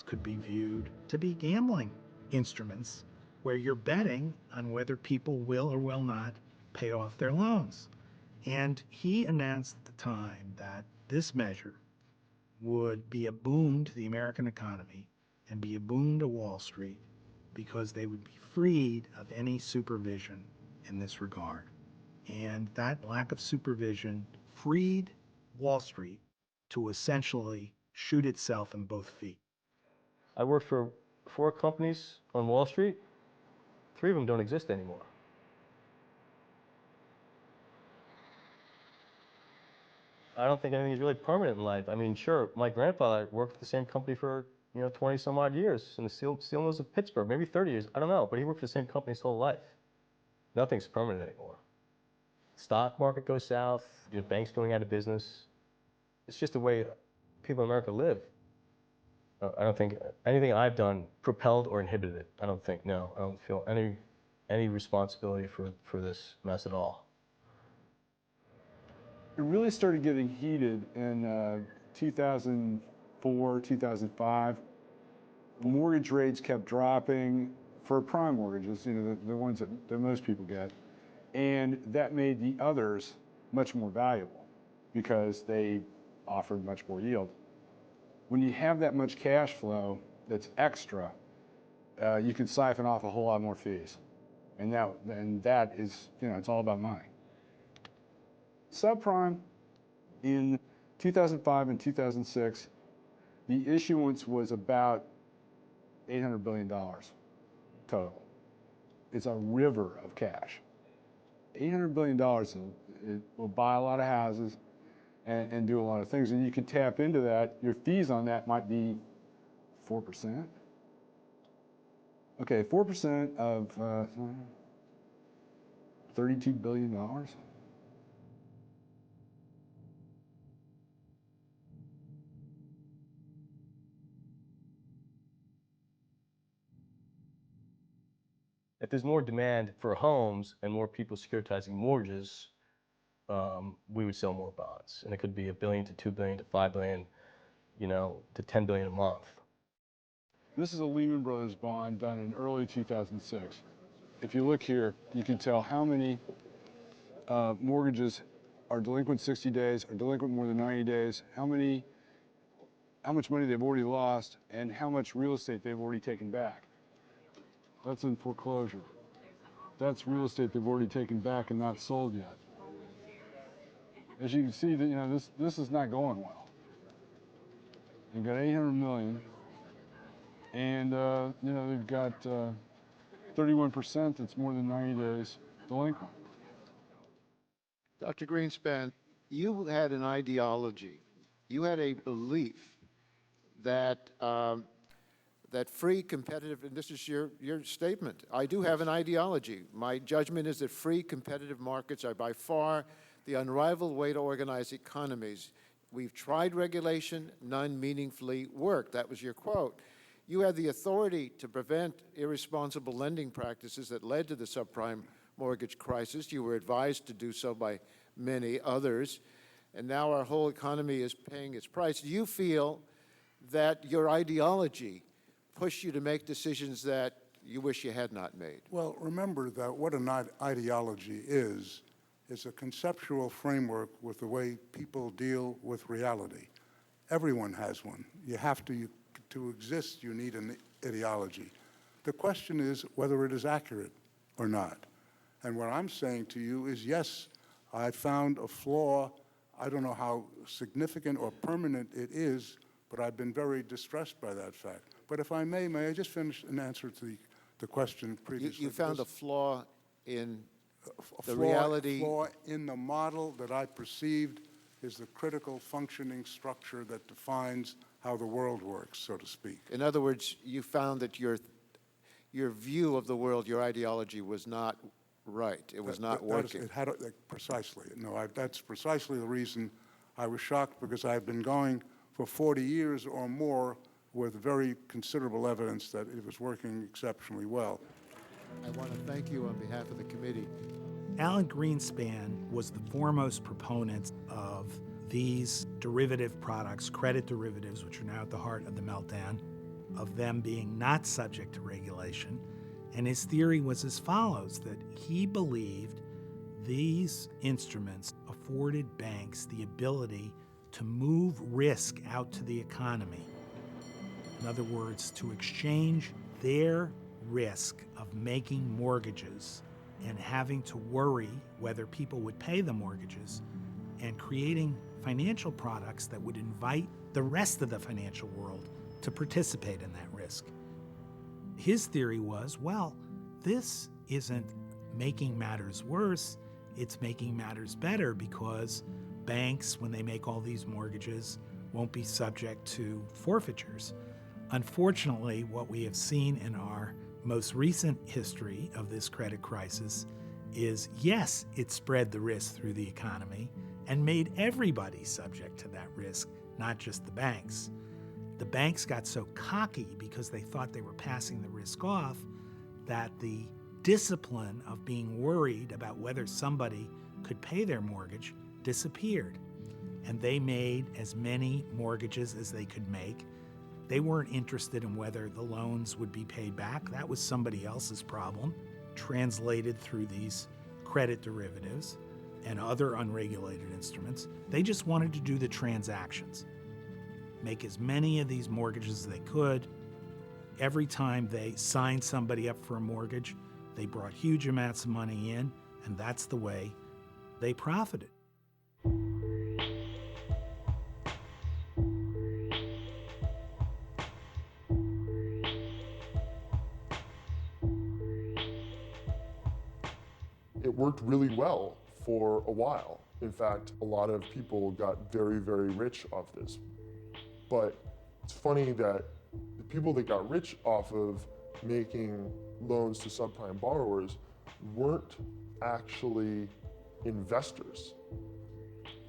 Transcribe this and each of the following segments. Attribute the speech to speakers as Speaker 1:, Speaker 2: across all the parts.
Speaker 1: could be viewed to be gambling instruments where you're betting on whether people will or will not pay off their loans. And he announced at the time that this measure would be a boon to the American economy and be a boon to Wall Street because they would be freed of any supervision in this regard. And that lack of supervision freed Wall Street to essentially shoot itself in both feet.
Speaker 2: I worked for 4 companies on Wall Street. 3 of them don't exist anymore. I don't think anything is really permanent in life. I mean, sure, my grandfather worked for the same company for 20 some odd years in the steel mills of Pittsburgh, maybe 30 years, I don't know, but he worked for the same company his whole life. Nothing's permanent anymore. Stock market goes south, banks going out of business. It's just the way people in America live. I don't think anything I've done propelled or inhibited it. I don't think, no. I don't feel any responsibility for this mess at all.
Speaker 3: It really started getting heated in 2004, 2005. Mortgage rates kept dropping for prime mortgages, the ones that most people get. And that made the others much more valuable because they offered much more yield. When you have that much cash flow that's extra, you can siphon off a whole lot more fees. And that is, it's all about money. Subprime, in 2005 and 2006, the issuance was about $800 billion total. It's a river of cash. $800 billion, it will buy a lot of houses and do a lot of things. And you can tap into that. Your fees on that might be 4%. Okay, 4% of $32 billion.
Speaker 2: If there's more demand for homes and more people securitizing mortgages, we would sell more bonds. And it could be $1 billion to $2 billion to $5 billion, to $10 billion a month.
Speaker 3: This is a Lehman Brothers bond done in early 2006. If you look here, you can tell how many mortgages are delinquent 60 days, are delinquent more than 90 days, how much money they've already lost, and how much real estate they've already taken back. That's in foreclosure. That's real estate they've already taken back and not sold yet. As you can see, this is not going well. You've got 800 million, and they've got 31% that's more than 90 days delinquent.
Speaker 4: Dr. Greenspan, you had an ideology. You had a belief that that free, competitive, and this is your statement, I do have an ideology. My judgment is that free, competitive markets are by far the unrivaled way to organize economies. We've tried regulation, none meaningfully worked. That was your quote. You had the authority to prevent irresponsible lending practices that led to the subprime mortgage crisis. You were advised to do so by many others, and now our whole economy is paying its price. Do you feel that your ideology pushed you to make decisions that you wish you had not made?
Speaker 5: Well, remember that what an ideology is a conceptual framework with the way people deal with reality. Everyone has one. You have to exist, you need an ideology. The question is whether it is accurate or not. And what I'm saying to you is, yes, I found a flaw. I don't know how significant or permanent it is, but I've been very distressed by that fact. But if I may I just finish an answer to the question previously?
Speaker 4: You found a flaw in the
Speaker 5: reality. A flaw in the model that I perceived is the critical functioning structure that defines how the world works, so to speak.
Speaker 4: In other words, you found that your view of the world, your ideology was not right. It was not working.
Speaker 5: Precisely. No, that's precisely the reason I was shocked, because I've been going for 40 years or more with very considerable evidence that it was working exceptionally well.
Speaker 4: I want to thank you on behalf of the committee.
Speaker 1: Alan Greenspan was the foremost proponent of these derivative products, credit derivatives, which are now at the heart of the meltdown. of them being not subject to regulation. And his theory was as follows, that he believed these instruments afforded banks the ability to move risk out to the economy. In other words, to exchange their risk of making mortgages and having to worry whether people would pay the mortgages, and creating financial products that would invite the rest of the financial world to participate in that risk. His theory was, well, this isn't making matters worse, it's making matters better, because banks, when they make all these mortgages, won't be subject to forfeitures. Unfortunately, what we have seen in our most recent history of this credit crisis is, yes, it spread the risk through the economy and made everybody subject to that risk, not just the banks. The banks got so cocky because they thought they were passing the risk off that the discipline of being worried about whether somebody could pay their mortgage disappeared. And they made as many mortgages as they could make. They weren't interested in whether the loans would be paid back. That was somebody else's problem, translated through these credit derivatives and other unregulated instruments. They just wanted to do the transactions, make as many of these mortgages as they could. Every time they signed somebody up for a mortgage, they brought huge amounts of money in, and that's the way they profited.
Speaker 6: It worked really well for a while. In fact, a lot of people got very, very rich off this. But it's funny that the people that got rich off of making loans to subprime borrowers weren't actually investors.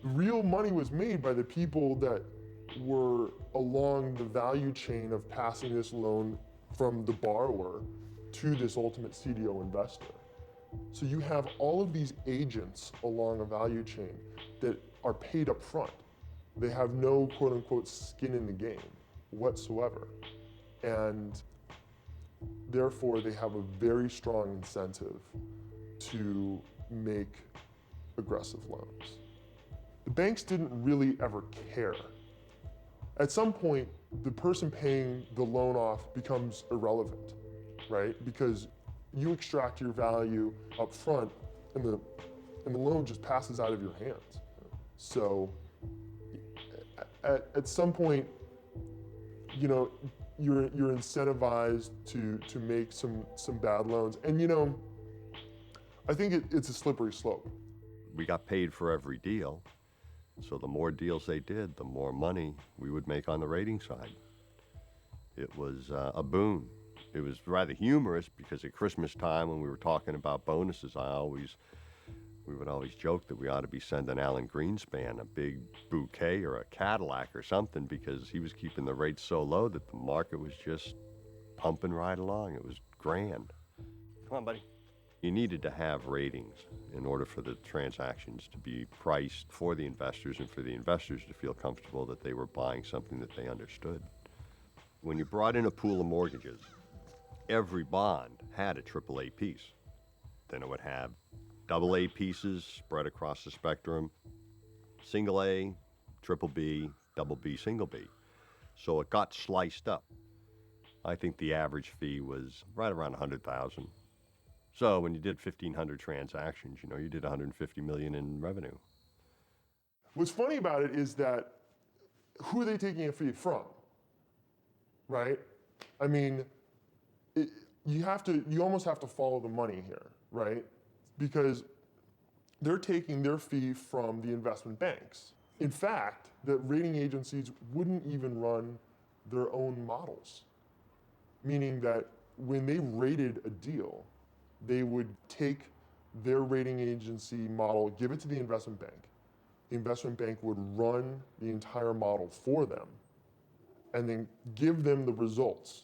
Speaker 6: The real money was made by the people that were along the value chain of passing this loan from the borrower to this ultimate CDO investor. So you have all of these agents along a value chain that are paid up front. They have no quote unquote skin in the game whatsoever. And therefore they have a very strong incentive to make aggressive loans. The banks didn't really ever care. At some point, the person paying the loan off becomes irrelevant, right? Because you extract your value up front and the loan just passes out of your hands. So at some point, you know, you're incentivized to make some bad loans. And you know, I think it's a slippery slope.
Speaker 7: We got paid for every deal. So the more deals they did, the more money we would make on the rating side. It was a boon. It was rather humorous because at Christmas time when we were talking about bonuses, we would always joke that we ought to be sending Alan Greenspan a big bouquet or a Cadillac or something, because he was keeping the rates so low that the market was just pumping right along. It was grand. Come on, buddy. You needed to have ratings in order for the transactions to be priced for the investors and for the investors to feel comfortable that they were buying something that they understood. When you brought in a pool of mortgages, every bond had a AAA piece. Then it would have AA pieces spread across the spectrum, single A, triple B, double B, single B. So it got sliced up. I think the average fee was right around $100,000. So when you did 1,500 transactions, you know, you did 150 million in revenue.
Speaker 6: What's funny about it is that who are they taking a fee from, right? I mean, you almost have to follow the money here, right? Because they're taking their fee from the investment banks. In fact, the rating agencies wouldn't even run their own models, meaning that when they rated a deal, they would take their rating agency model, give it to the investment bank. The investment bank would run the entire model for them and then give them the results.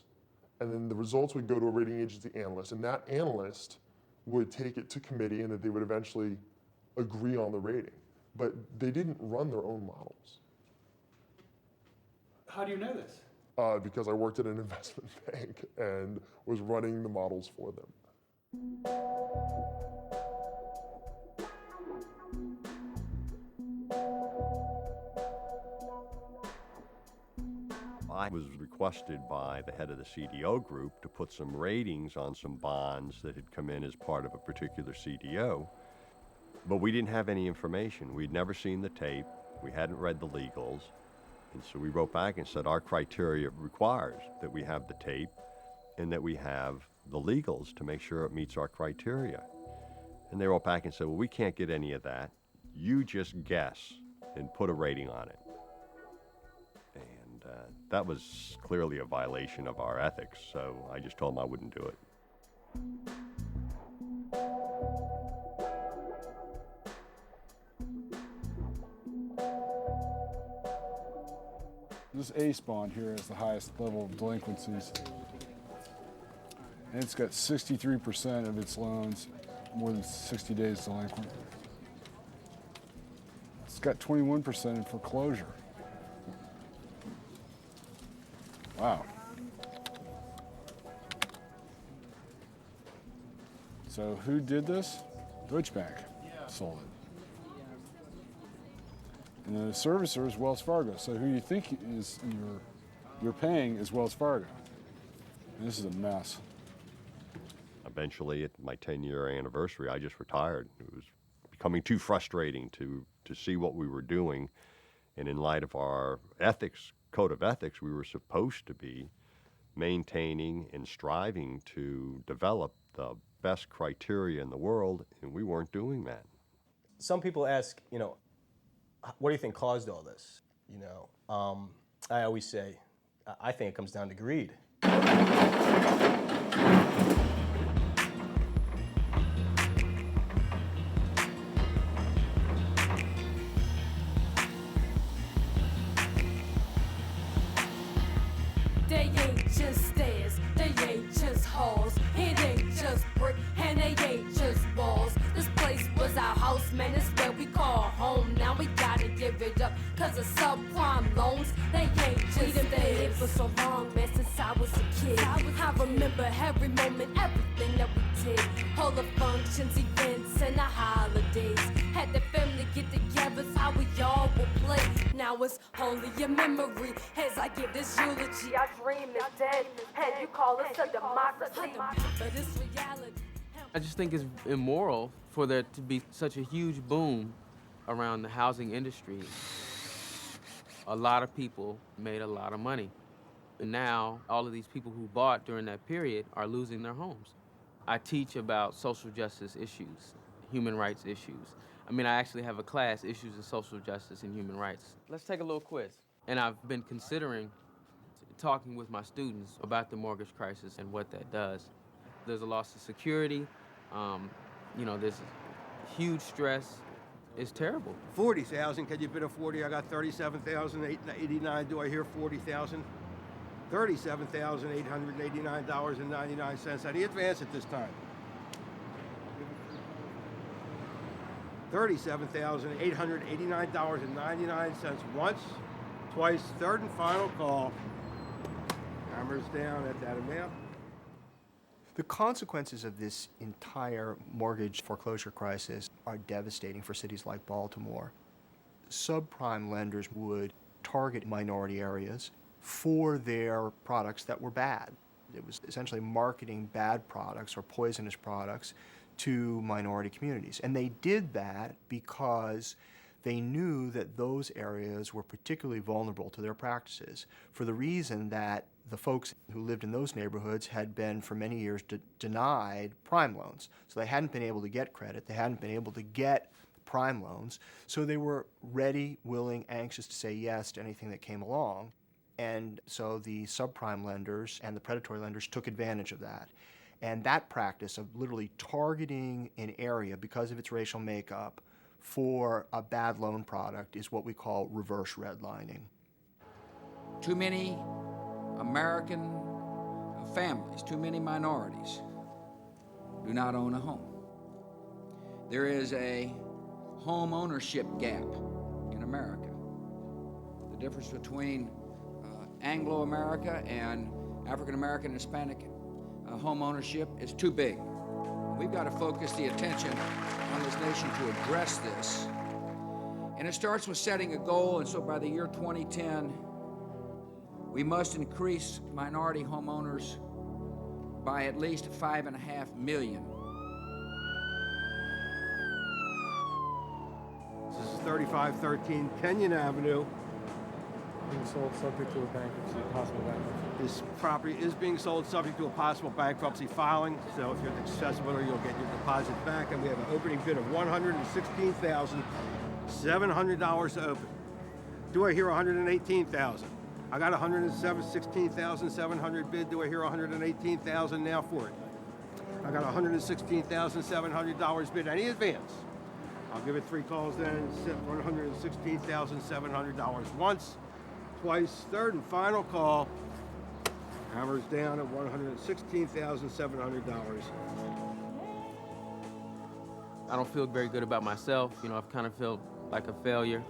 Speaker 6: And then the results would go to a rating agency analyst, and that analyst would take it to committee, and that they would eventually agree on the rating. But they didn't run their own models.
Speaker 8: How do you know this?
Speaker 6: because I worked at an investment bank and was running the models for them.
Speaker 7: I was requested by the head of the CDO group to put some ratings on some bonds that had come in as part of a particular CDO, but we didn't have any information. We'd never seen the tape, we hadn't read the legals, and so we wrote back and said our criteria requires that we have the tape and that we have the legals to make sure it meets our criteria. And they wrote back and said, well, we can't get any of that. You just guess and put a rating on it. And that was clearly a violation of our ethics, so I just told them I wouldn't do it.
Speaker 3: This ACE bond here is the highest level of delinquencies. And it's got 63% of its loans more than 60 days delinquent. It's got 21% in foreclosure. Wow. So who did this? Deutsche Bank sold it. And the servicer is Wells Fargo. So who you think is you're paying is Wells Fargo. And this is a mess.
Speaker 7: Eventually, at my 10-year anniversary, I just retired. It was becoming too frustrating to see what we were doing. And in light of our ethics, code of ethics, we were supposed to be maintaining and striving to develop the best criteria in the world, and we weren't doing that.
Speaker 2: Some people ask, what do you think caused all this? I always say, I think it comes down to greed.
Speaker 8: They ain't just stairs, they ain't just halls. It ain't just brick, and they ain't just walls. This place was our house, man, it's where we call home. Now we gotta give it up, cause of subprime loans. They ain't just stairs. For so long, man, since I was a kid. I remember every moment, everything that we did. All the functions, events, and the holidays. Had the family get together, how we all would play. Now it's only a memory as I give this eulogy. I dream is dead, and you call us a democracy, but it's reality.
Speaker 9: I just think it's immoral for there to be such a huge boom around the housing industry. A lot of people made a lot of money. And now all of these people who bought during that period are losing their homes. I teach about social justice issues, human rights issues. I actually have a class, Issues of Social Justice and Human Rights. Let's take a little quiz. And I've been considering talking with my students about the mortgage crisis and what that does. There's a loss of security, there's huge stress. It's terrible.
Speaker 10: 40,000, can you bid a 40? I got 37,889. Do I hear 40,000? $37,889.99. How do you advance at this time? $37,889.99 once, twice, third and final call. Hammers down at that amount.
Speaker 11: The consequences of this entire mortgage foreclosure crisis are devastating for cities like Baltimore. Subprime lenders would target minority areas for their products that were bad. It was essentially marketing bad products or poisonous products to minority communities. And they did that because they knew that those areas were particularly vulnerable to their practices for the reason that the folks who lived in those neighborhoods had been for many years denied prime loans. So they hadn't been able to get credit, they hadn't been able to get prime loans, so they were ready, willing, anxious to say yes to anything that came along. And so the subprime lenders and the predatory lenders took advantage of that. And that practice of literally targeting an area because of its racial makeup for a bad loan product is what we call reverse redlining.
Speaker 12: Too many American families, too many minorities do not own a home. There is a home ownership gap in America. The difference between Anglo-America and African-American and Hispanic home ownership is too big. We've got to focus the attention on this nation to address this. And it starts with setting a goal, and so by the year 2010, we must increase minority homeowners by at least 5.5 million.
Speaker 10: This is 3513 Kenyon Avenue.
Speaker 3: Being sold subject to a bankruptcy, possible bankruptcy.
Speaker 10: This property is being sold subject to a possible bankruptcy filing, so if you're the successful winner, you'll get your deposit back, and we have an opening bid of $116,700 to open. Do I hear $118,000? I got $16,700 bid. Do I hear $118,000 now for it? I got $116,700 bid. Any advance? I'll give it 3 calls then. Set $116,700 once, twice, third and final call. Hammers down at $116,700.
Speaker 9: I don't feel very good about myself. I've kind of felt like a failure.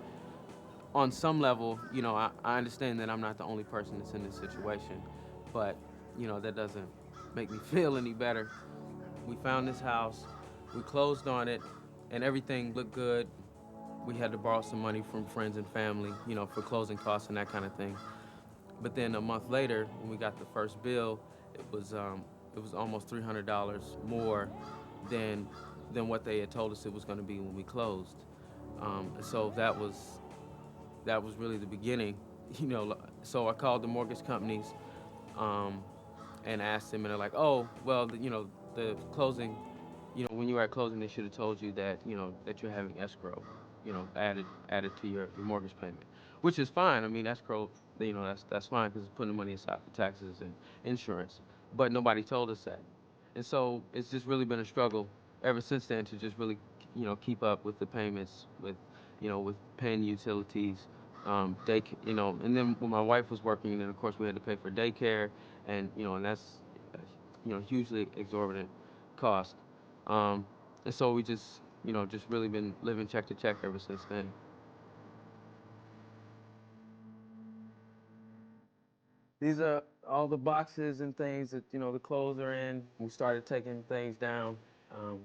Speaker 9: On some level, I understand that I'm not the only person that's in this situation, but, that doesn't make me feel any better. We found this house, we closed on it, and everything looked good. We had to borrow some money from friends and family, for closing costs and that kind of thing. But then a month later, when we got the first bill, it was almost $300 more than what they had told us it was going to be when we closed. So that was really the beginning, So I called the mortgage companies and asked them, and they're like, "Oh, well, the closing, when you were at closing, they should have told you that, that you're having escrow, added to your mortgage payment," which is fine. I mean, escrow, that's fine because it's putting money aside for taxes and insurance. But nobody told us that, and so it's just really been a struggle ever since then to just really, keep up with the payments, with paying utilities, and then when my wife was working, then of course we had to pay for daycare, and and that's hugely exorbitant cost. And so we just just really been living check to check ever since then. These are all the boxes and things that the clothes are in. We started taking things down, and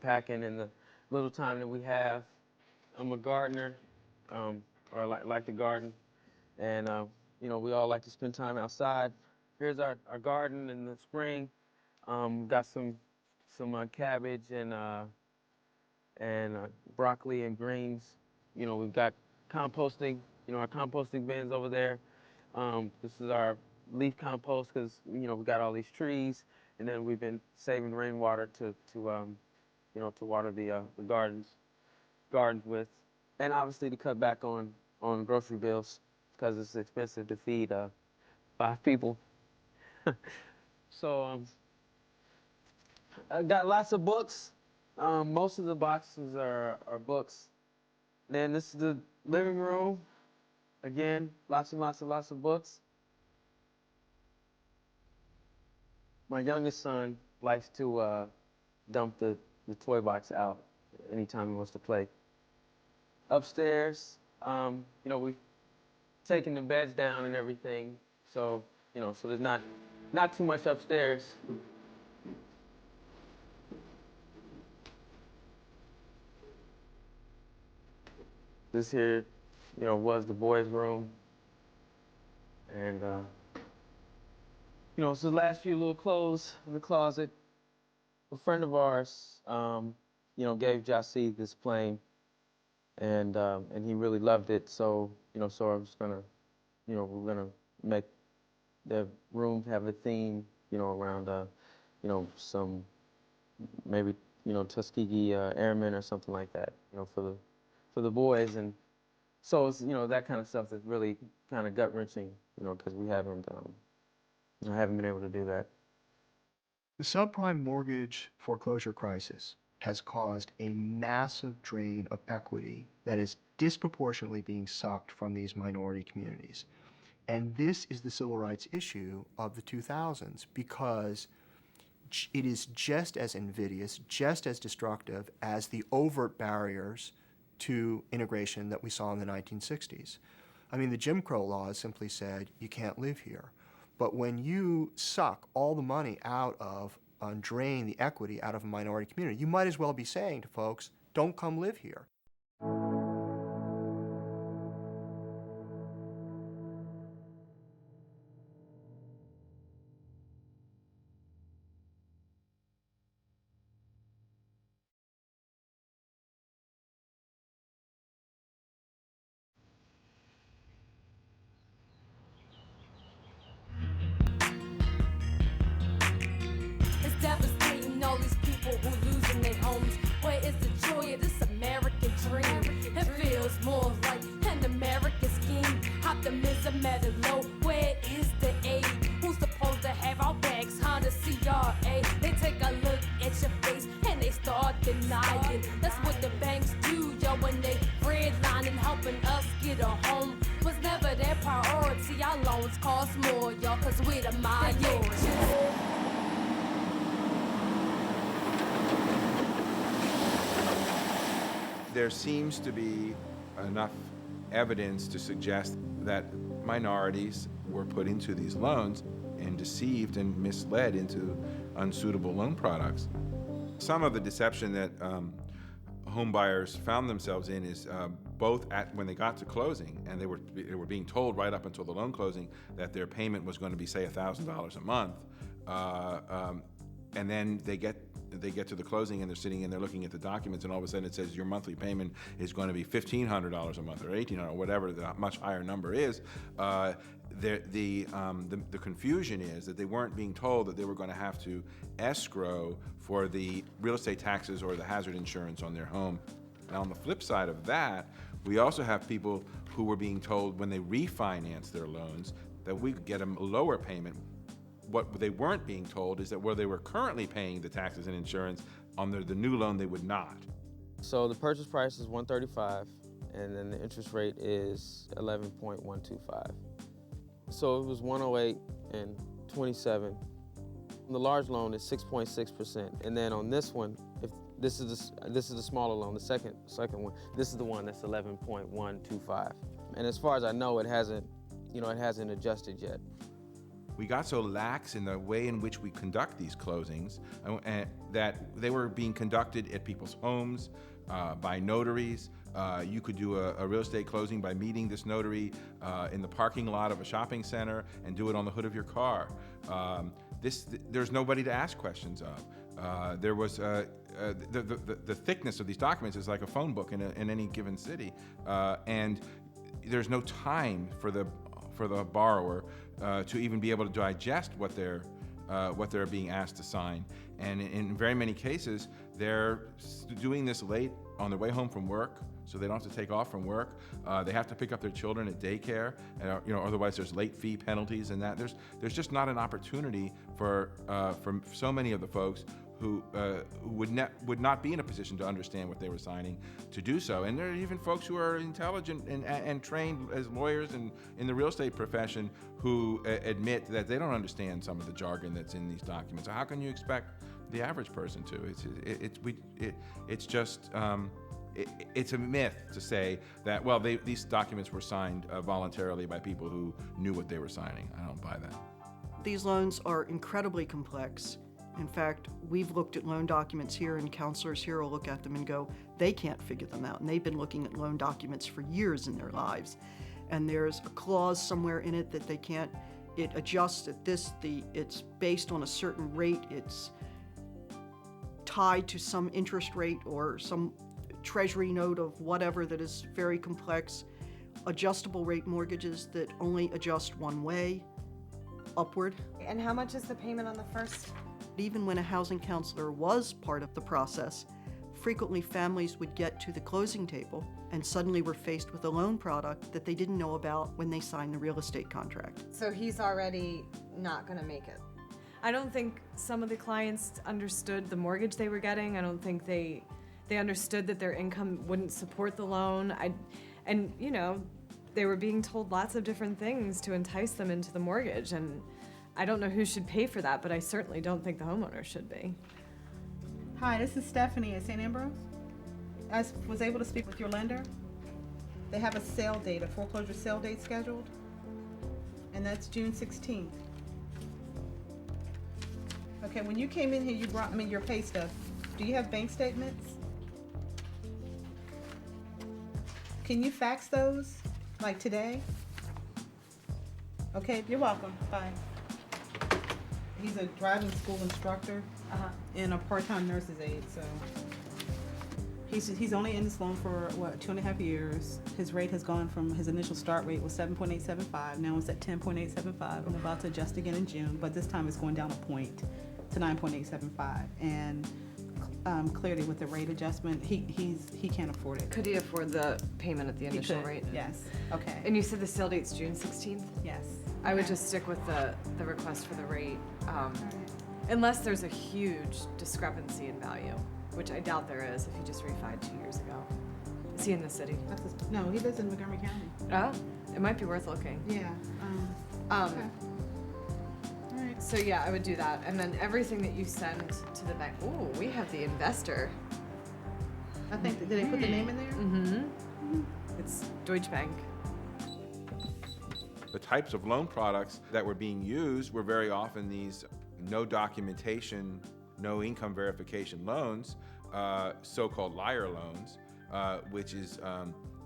Speaker 9: packing in the little time that we have. I'm a gardener, or I like to garden, and we all like to spend time outside. Here's our garden in the spring. Got some cabbage and broccoli and greens. We've got composting. Our composting bins over there. This is our leaf compost because we've got all these trees, and then we've been saving rainwater to water the gardens with, and obviously to cut back on grocery bills because it's expensive to feed 5 people. So I got lots of books. Most of the boxes are books. Then this is the living room. Again, lots of books. My youngest son likes to dump the toy box out anytime he wants to play. Upstairs, we've taken the beds down and everything, so so there's not too much upstairs. This here, was the boys' room, and so the last few little clothes in the closet. A friend of ours, gave Jassy this plane, and he really loved it. So so I was gonna, we're gonna make the room have a theme, around some maybe Tuskegee Airmen or something like that, for the boys. And so it's that kind of stuff that's really kind of gut wrenching, because we haven't been able to do that.
Speaker 11: The subprime mortgage foreclosure crisis has caused a massive drain of equity that is disproportionately being sucked from these minority communities. And this is the civil rights issue of the 2000s because it is just as invidious, just as destructive as the overt barriers to integration that we saw in the 1960s. I mean, the Jim Crow laws simply said you can't live here. But when you suck all the money out of and drain the equity out of a minority community, you might as well be saying to folks, don't come live here.
Speaker 8: It's devastating, all these people who losing their homes. Where is the joy of this American dream? It feels more like an American scheme. Optimism at a low, where is the aid? Who's supposed to have our backs? Honda CRA. They take a look at your face and they start denying. That's what the banks do, yo, when they redlining, helping us get a home. Was never their priority. Our loans cost more, y'all, cause we the minority.
Speaker 13: There seems to be enough evidence to suggest that minorities were put into these loans and deceived and misled into unsuitable loan products. Some of the deception that home buyers found themselves in is both when they got to closing, and they were being told right up until the loan closing that their payment was going to be, say, $1,000 a month, and then they get to the closing and they're sitting and they're looking at the documents, and all of a sudden it says your monthly payment is going to be $1,500 a month or $1,800, whatever the much higher number is. The confusion is that they weren't being told that they were going to have to escrow for the real estate taxes or the hazard insurance on their home. Now, on the flip side of that, we also have people who were being told when they refinance their loans that we could get a lower payment. What they weren't being told is that where they were currently paying the taxes and insurance on the new loan, they would not.
Speaker 9: So the purchase price is $135, and then the interest rate is 11.125. So it was 108 and 27. The large loan is 6.6%, and then on this one, if this is the smaller loan, the second one, this is the one that's 11.125. And as far as I know, it hasn't adjusted yet.
Speaker 13: We got so lax in the way in which we conduct these closings that they were being conducted at people's homes, by notaries. You could do a real estate closing by meeting this notary in the parking lot of a shopping center and do it on the hood of your car. There's nobody to ask questions of. There was the thickness of these documents is like a phone book in any given city, and there's no time for the borrower to even be able to digest what they're being asked to sign. And in very many cases, they're doing this late on their way home from work, so they don't have to take off from work. They have to pick up their children at daycare, otherwise there's late fee penalties and that. There's just not an opportunity for so many of the folks who would not be in a position to understand what they were signing to do so. And there are even folks who are intelligent and trained as lawyers and in the real estate profession who admit that they don't understand some of the jargon that's in these documents. So how can you expect the average person to? It's a myth to say that, well, these documents were signed voluntarily by people who knew what they were signing. I don't buy that.
Speaker 14: These loans are incredibly complex. In fact, we've looked at loan documents here, and counselors here will look at them and go, they can't figure them out. And they've been looking at loan documents for years in their lives. And there's a clause somewhere in it that they can't, it adjusts at this, it's based on a certain rate, it's tied to some interest rate or some treasury note of whatever that is very complex. Adjustable rate mortgages that only adjust one way, upward.
Speaker 15: And how much is the payment on the first?
Speaker 14: Even when a housing counselor was part of the process, frequently families would get to the closing table and suddenly were faced with a loan product that they didn't know about when they signed the real estate contract.
Speaker 15: So he's already not going to make it.
Speaker 16: I don't think some of the clients understood the mortgage they were getting. I don't think they understood that their income wouldn't support the loan. They were being told lots of different things to entice them into the mortgage, and I don't know who should pay for that, but I certainly don't think the homeowner should be.
Speaker 17: Hi, this is Stephanie at St. Ambrose. I was able to speak with your lender. They have a sale date, a foreclosure sale date scheduled, and that's June 16th. Okay, when you came in here, you brought, your pay stub. Do you have bank statements? Can you fax those, like today? Okay, you're welcome, bye. He's a driving school instructor and a part-time nurse's aide, so. He's only in this loan for, 2.5 years. His rate has gone from, his initial start rate was 7.875, now it's at 10.875. I'm about to adjust again in June, but this time it's going down a point to 9.875. And clearly with the rate adjustment, he can't afford it.
Speaker 16: Could he afford the payment at the
Speaker 17: He
Speaker 16: initial
Speaker 17: could,
Speaker 16: rate?
Speaker 17: yes, okay.
Speaker 16: And you said the sale date's June 16th?
Speaker 17: Yes.
Speaker 16: I would
Speaker 17: Okay.
Speaker 16: just stick with the request for the rate, unless there's a huge discrepancy in value, which I doubt there is if he just refied 2 years ago. Is he in the city?
Speaker 17: No, he lives in Montgomery County.
Speaker 16: Oh, it might be worth looking.
Speaker 17: Yeah. Okay.
Speaker 16: So yeah, I would do that, and then everything that you send to the bank. Ooh, we have the investor.
Speaker 17: I think, did they put the name in there?
Speaker 16: Mm-hmm. It's Deutsche Bank.
Speaker 13: The types of loan products that were being used were very often these no documentation, no income verification loans, so-called liar loans, which is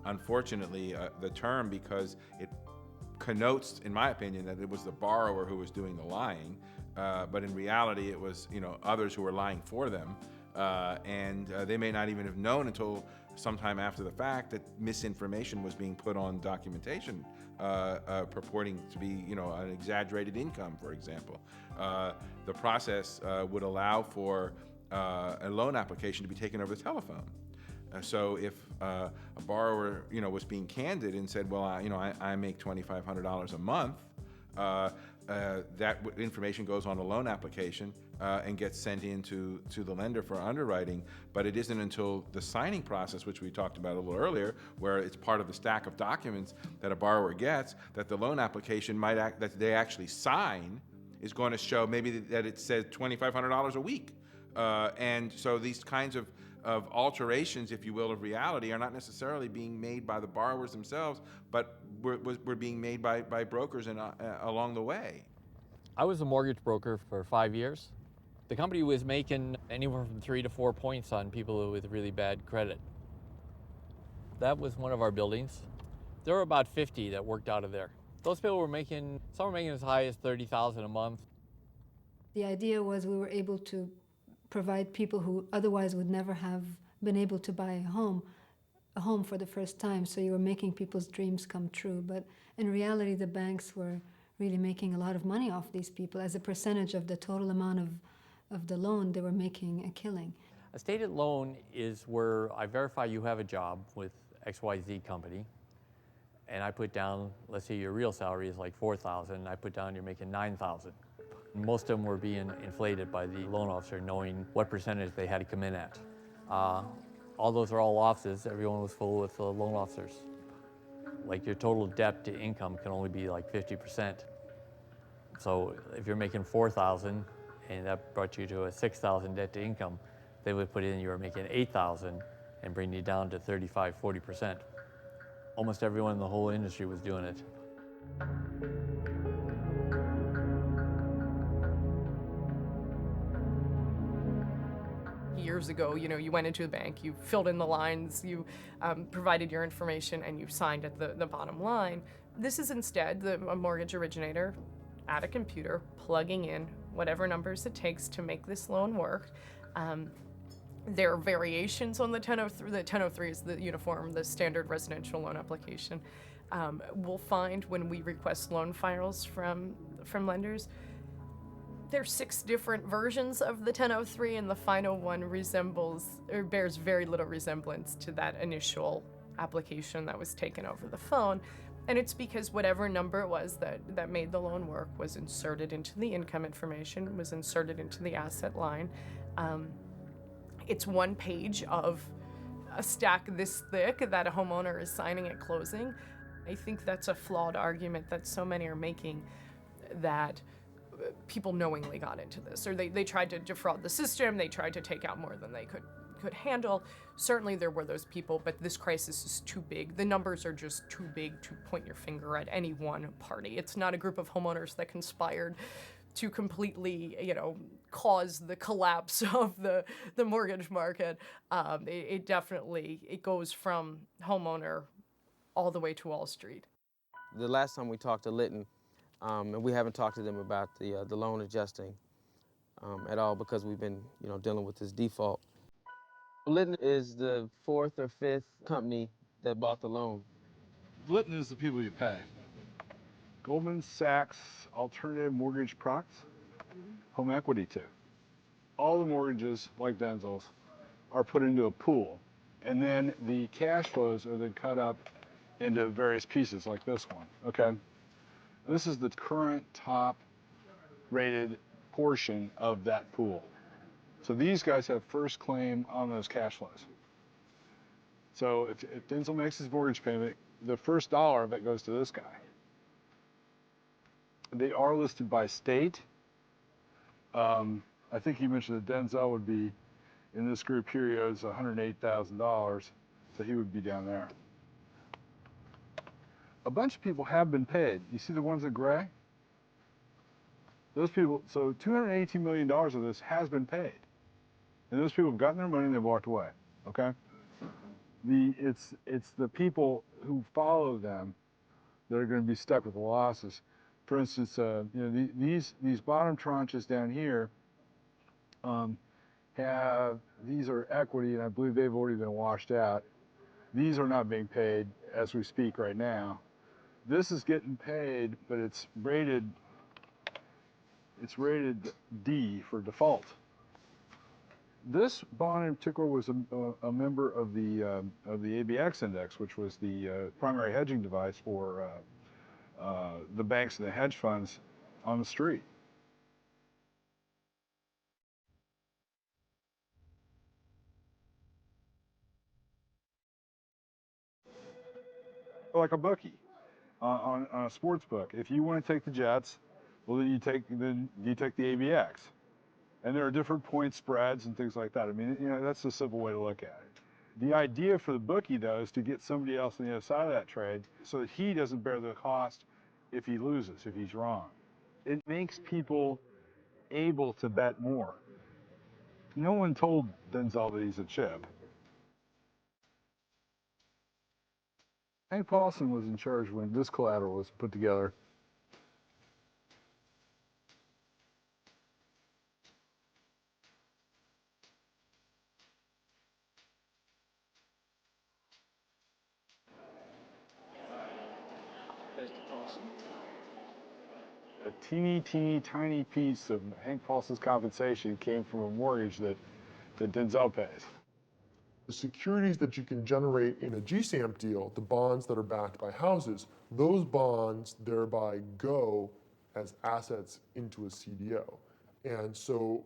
Speaker 13: unfortunately the term because it connotes, in my opinion, that it was the borrower who was doing the lying, but in reality it was others who were lying for them, and they may not even have known until sometime after the fact that misinformation was being put on documentation purporting to be an exaggerated income, for example. The process would allow for a loan application to be taken over the telephone. So if a borrower, was being candid and said, well, I make $2,500 a month, that information goes on a loan application and gets sent in to the lender for underwriting. But it isn't until the signing process, which we talked about a little earlier, where it's part of the stack of documents that a borrower gets, that the loan application that they actually sign is going to show maybe that it says $2,500 a week. And so these kinds of alterations, if you will, of reality are not necessarily being made by the borrowers themselves, but were being made by brokers along the way.
Speaker 18: I was a mortgage broker for 5 years. The company was making anywhere from 3 to 4 points on people with really bad credit. That was one of our buildings. There were about 50 that worked out of there. Those people were making, some were making as high as $30,000 a month.
Speaker 19: The idea was we were able to provide people who otherwise would never have been able to buy a home for the first time. So you were making people's dreams come true. But in reality, the banks were really making a lot of money off these people. As a percentage of the total amount of the loan, they were making a killing.
Speaker 18: A stated loan is where I verify you have a job with XYZ company, and I put down, let's say your real salary is like $4,000, and I put down you're making $9,000. Most of them were being inflated by the loan officer, knowing what percentage they had to come in at. All those are all offices. Everyone was full with loan officers. Like your total debt to income can only be like 50%. So if you're making $4,000 and that brought you to a $6,000 debt to income, they would put in you were making $8,000 and bring you down to 35, 40%. Almost everyone in the whole industry was doing it.
Speaker 20: Years ago, you went into a bank, you filled in the lines, you provided your information, and you signed at the bottom line. This is instead a mortgage originator at a computer plugging in whatever numbers it takes to make this loan work. There are variations on the 1003. The 1003 is the uniform, the standard residential loan application. We'll find when we request loan files from lenders, there's 6 different versions of the 1003, and the final one bears very little resemblance to that initial application that was taken over the phone. And it's because whatever number it was that made the loan work was inserted into the income information, was inserted into the asset line. It's one page of a stack this thick that a homeowner is signing at closing. I think that's a flawed argument that so many are making, that people knowingly got into this, or they tried to defraud the system, they tried to take out more than they could handle. Certainly there were those people, but this crisis is too big. The numbers are just too big to point your finger at any one party. It's not a group of homeowners that conspired to completely, cause the collapse of the mortgage market. It definitely, it goes from homeowner all the way to Wall Street.
Speaker 21: The last time we talked to Litton, and we haven't talked to them about the loan adjusting at all because we've been, dealing with this default. Litton is the 4th or 5th company that bought the loan.
Speaker 3: Litton is the people you pay. Goldman Sachs Alternative Mortgage Products, home equity too. All the mortgages, like Denzel's, are put into a pool, and then the cash flows are then cut up into various pieces, like this one. Okay, this is the current top rated portion of that pool. So these guys have first claim on those cash flows. So if Denzel makes his mortgage payment, the first dollar of it goes to this guy. They are listed by state. I think he mentioned that Denzel would be in this group here. He owes $108,000, so he would be down there. A bunch of people have been paid. You see the ones in gray? Those people, so $218 million of this has been paid. And those people have gotten their money and they've walked away, okay? It's the people who follow them that are going to be stuck with the losses. For instance, these bottom tranches down here these are equity, and I believe they've already been washed out. These are not being paid as we speak right now. This is getting paid, but it's rated D for default. This bond in particular was a member of the ABX index, which was the primary hedging device for the banks and the hedge funds on the street. Like a bookie on a sports book. If you want to take the Jets, well, then you take the ABX, and there are different point spreads and things like that. I mean, that's a simple way to look at it. The idea for the bookie, though, is to get somebody else on the other side of that trade so that he doesn't bear the cost if he loses, if he's wrong. It makes people able to bet more. No one told Denzel that he's a chip. Hank Paulson was in charge when this collateral was put together. A teeny, tiny piece of Hank Paulson's compensation came from a mortgage that Denzel pays.
Speaker 6: The securities that you can generate in a GSAMP deal, the bonds that are backed by houses, those bonds thereby go as assets into a CDO. And so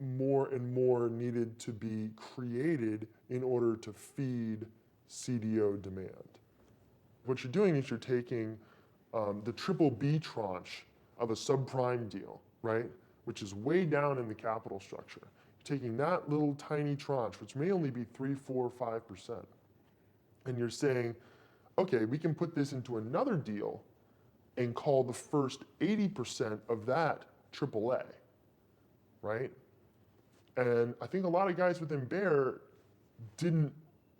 Speaker 6: more and more needed to be created in order to feed CDO demand. What you're doing is you're taking the triple B tranche of a subprime deal, right, which is way down in the capital structure. Taking that little tiny tranche, which may only be 3, 4, 5%, and you're saying, okay, we can put this into another deal and call the first 80% of that AAA, right? And I think a lot of guys within Bear didn't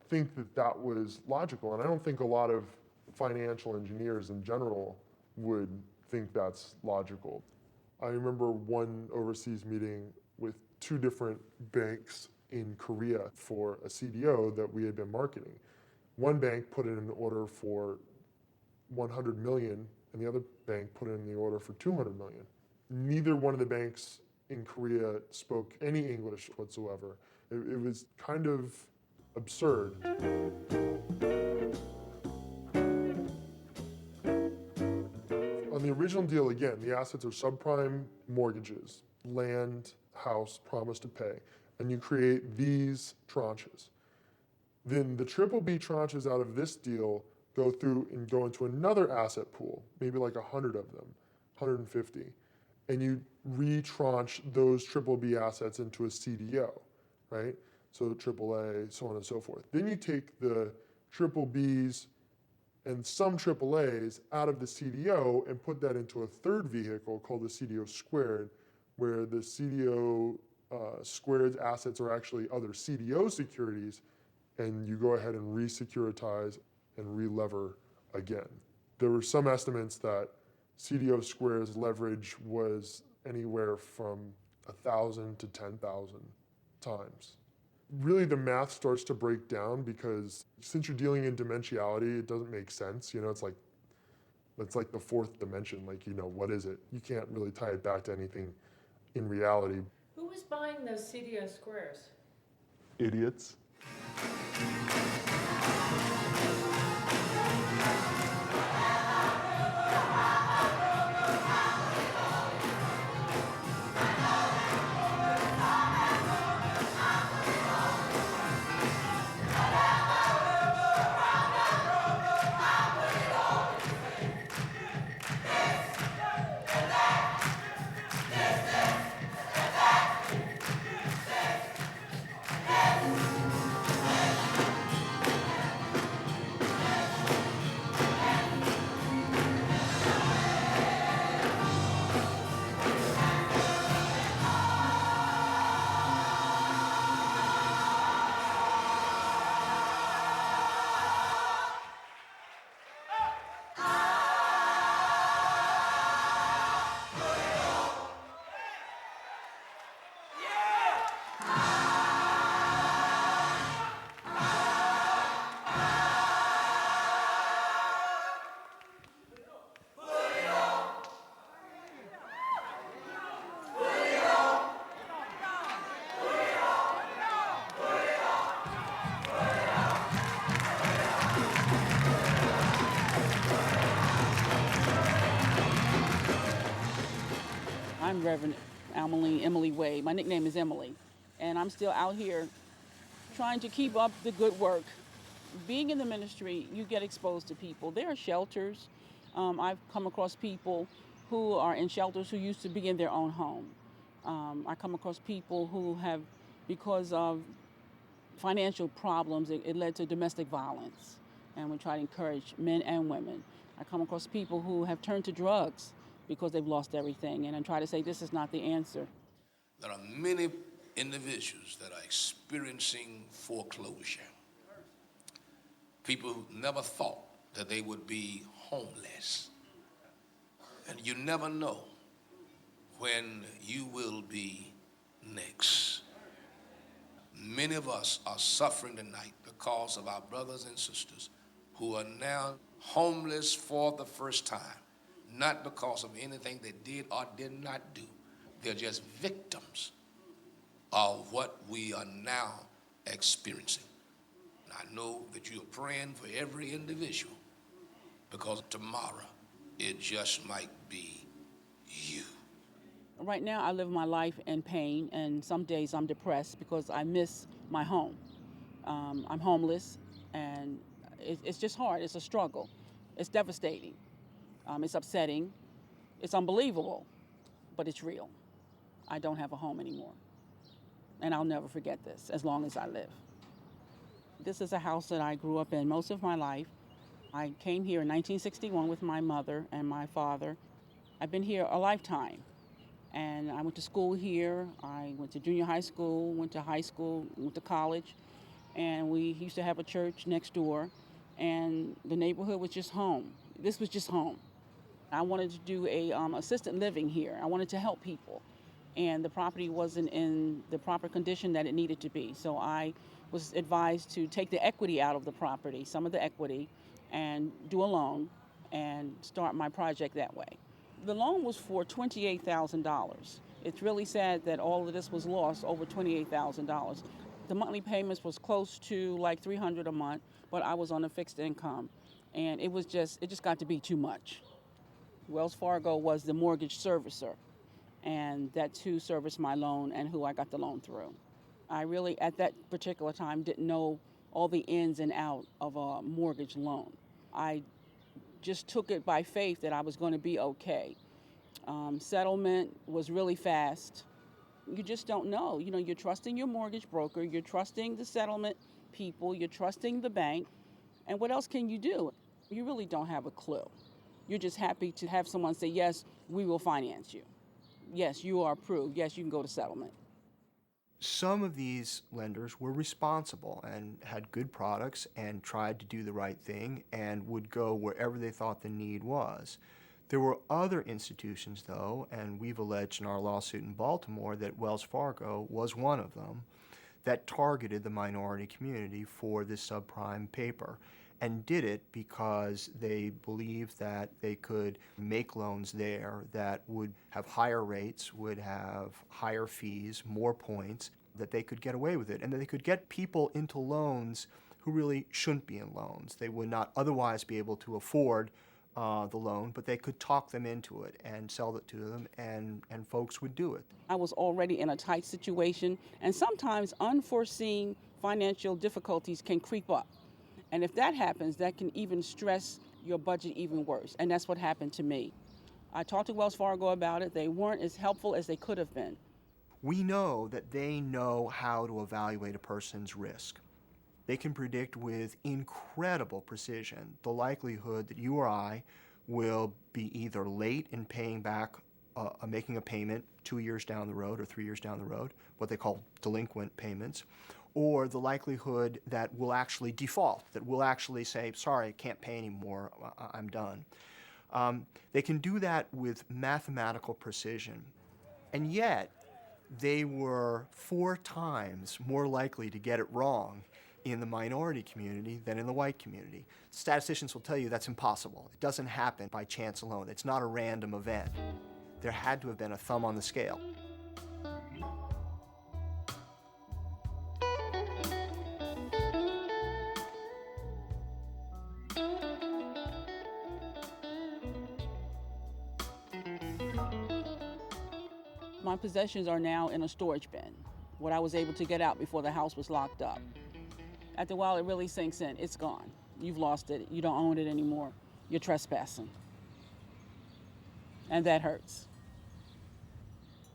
Speaker 6: think that that was logical, and I don't think a lot of financial engineers in general would think that's logical. I remember one overseas meeting with 2 different banks in Korea for a CDO that we had been marketing. One bank put in an order for 100 million, and the other bank put in the order for 200 million. Neither one of the banks in Korea spoke any English whatsoever. It was kind of absurd. On the original deal, again, the assets are subprime mortgages, land, house, promise to pay, and you create these tranches. Then the triple B tranches out of this deal go through and go into another asset pool, maybe like 100 of them, 150, and you retranche those triple B assets into a CDO, right? so AAA, so on and so forth. Then you take the triple Bs and some AAAs out of the CDO and put that into a third vehicle called the CDO squared, where the CDO squared's assets are actually other CDO securities, and you go ahead and re-securitize and re-lever again. There were some estimates that CDO squared's leverage was anywhere from 1,000 to 10,000 times. Really, the math starts to break down because since you're dealing in dimensionality, it doesn't make sense. You know, it's like the fourth dimension. Like, you know, what is it? You can't really tie it back to anything in reality.
Speaker 5: Who was buying those CDO squares?
Speaker 6: Idiots.
Speaker 22: I'm Reverend Emily Wade. My nickname is Emily. And I'm still out here trying to keep up the good work. Being in the ministry, you get exposed to people. There are shelters. I've come across people who are in shelters who used to be in their own home. I come across people who have, because of financial problems, it led to domestic violence. And we try to encourage men and women. I come across people who have turned to drugs because they've lost everything, and I try to say this is not the answer.
Speaker 23: There are many individuals that are experiencing foreclosure. People who never thought that they would be homeless. And you never know when you will be next. Many of us are suffering tonight because of our brothers and sisters who are now homeless for the first time. Not because of anything they did or did not do. They're just victims of what we are now experiencing. And I know that you are praying for every individual because tomorrow it just might be you.
Speaker 22: Right now I live my life in pain, and some days I'm depressed because I miss my home. I'm homeless, and it's just hard. It's a struggle. It's devastating. It's upsetting. It's unbelievable, but it's real. I don't have a home anymore. And I'll never forget this as long as I live. This is a house that I grew up in most of my life. I came here in 1961 with my mother and my father. I've been here a lifetime. And I went to school here. I went to junior high school, went to high school, went to college. And we used to have a church next door. And the neighborhood was just home. This was just home. I wanted to do a assisted living here. I wanted to help people. And the property wasn't in the proper condition that it needed to be. So I was advised to take the equity out of the property, some of the equity, and do a loan and start my project that way. The loan was for $28,000. It's really sad that all of this was lost over $28,000. The monthly payments was close to like $300 a month, but I was on a fixed income. And it just got to be too much. Wells Fargo was the mortgage servicer, and that's who serviced my loan and who I got the loan through. I really, at that particular time, didn't know all the ins and outs of a mortgage loan. I just took it by faith that I was going to be okay. Settlement was really fast. You just don't know. You know, you're trusting your mortgage broker, you're trusting the settlement people, you're trusting the bank, and what else can you do? You really don't have a clue. You're just happy to have someone say, yes, we will finance you. Yes, you are approved. Yes, you can go to settlement.
Speaker 11: Some of these lenders were responsible and had good products and tried to do the right thing and would go wherever they thought the need was. There were other institutions, though, and we've alleged in our lawsuit in Baltimore that Wells Fargo was one of them, that targeted the minority community for this subprime paper, and did it because they believed that they could make loans there that would have higher rates, would have higher fees, more points, that they could get away with it, and that they could get people into loans who really shouldn't be in loans. They would not otherwise be able to afford the loan, but they could talk them into it and sell it to them, and folks would do it.
Speaker 22: I was already in a tight situation, and sometimes unforeseen financial difficulties can creep up. And if that happens, that can even stress your budget even worse. And that's what happened to me. I talked to Wells Fargo about it. They weren't as helpful as they could have been.
Speaker 11: We know that they know how to evaluate a person's risk. They can predict with incredible precision the likelihood that you or I will be either late in paying back, making a payment 2 years down the road or 3 years down the road, what they call delinquent payments, or the likelihood that we'll actually default, that we'll actually say, sorry, I can't pay anymore, I'm done. They can do that with mathematical precision. And yet, they were 4 times more likely to get it wrong in the minority community than in the white community. Statisticians will tell you that's impossible. It doesn't happen by chance alone. It's not a random event. There had to have been a thumb on the scale.
Speaker 22: My possessions are now in a storage bin, what I was able to get out before the house was locked up. After a while, it really sinks in. It's gone. You've lost it. You don't own it anymore. You're trespassing. And that hurts.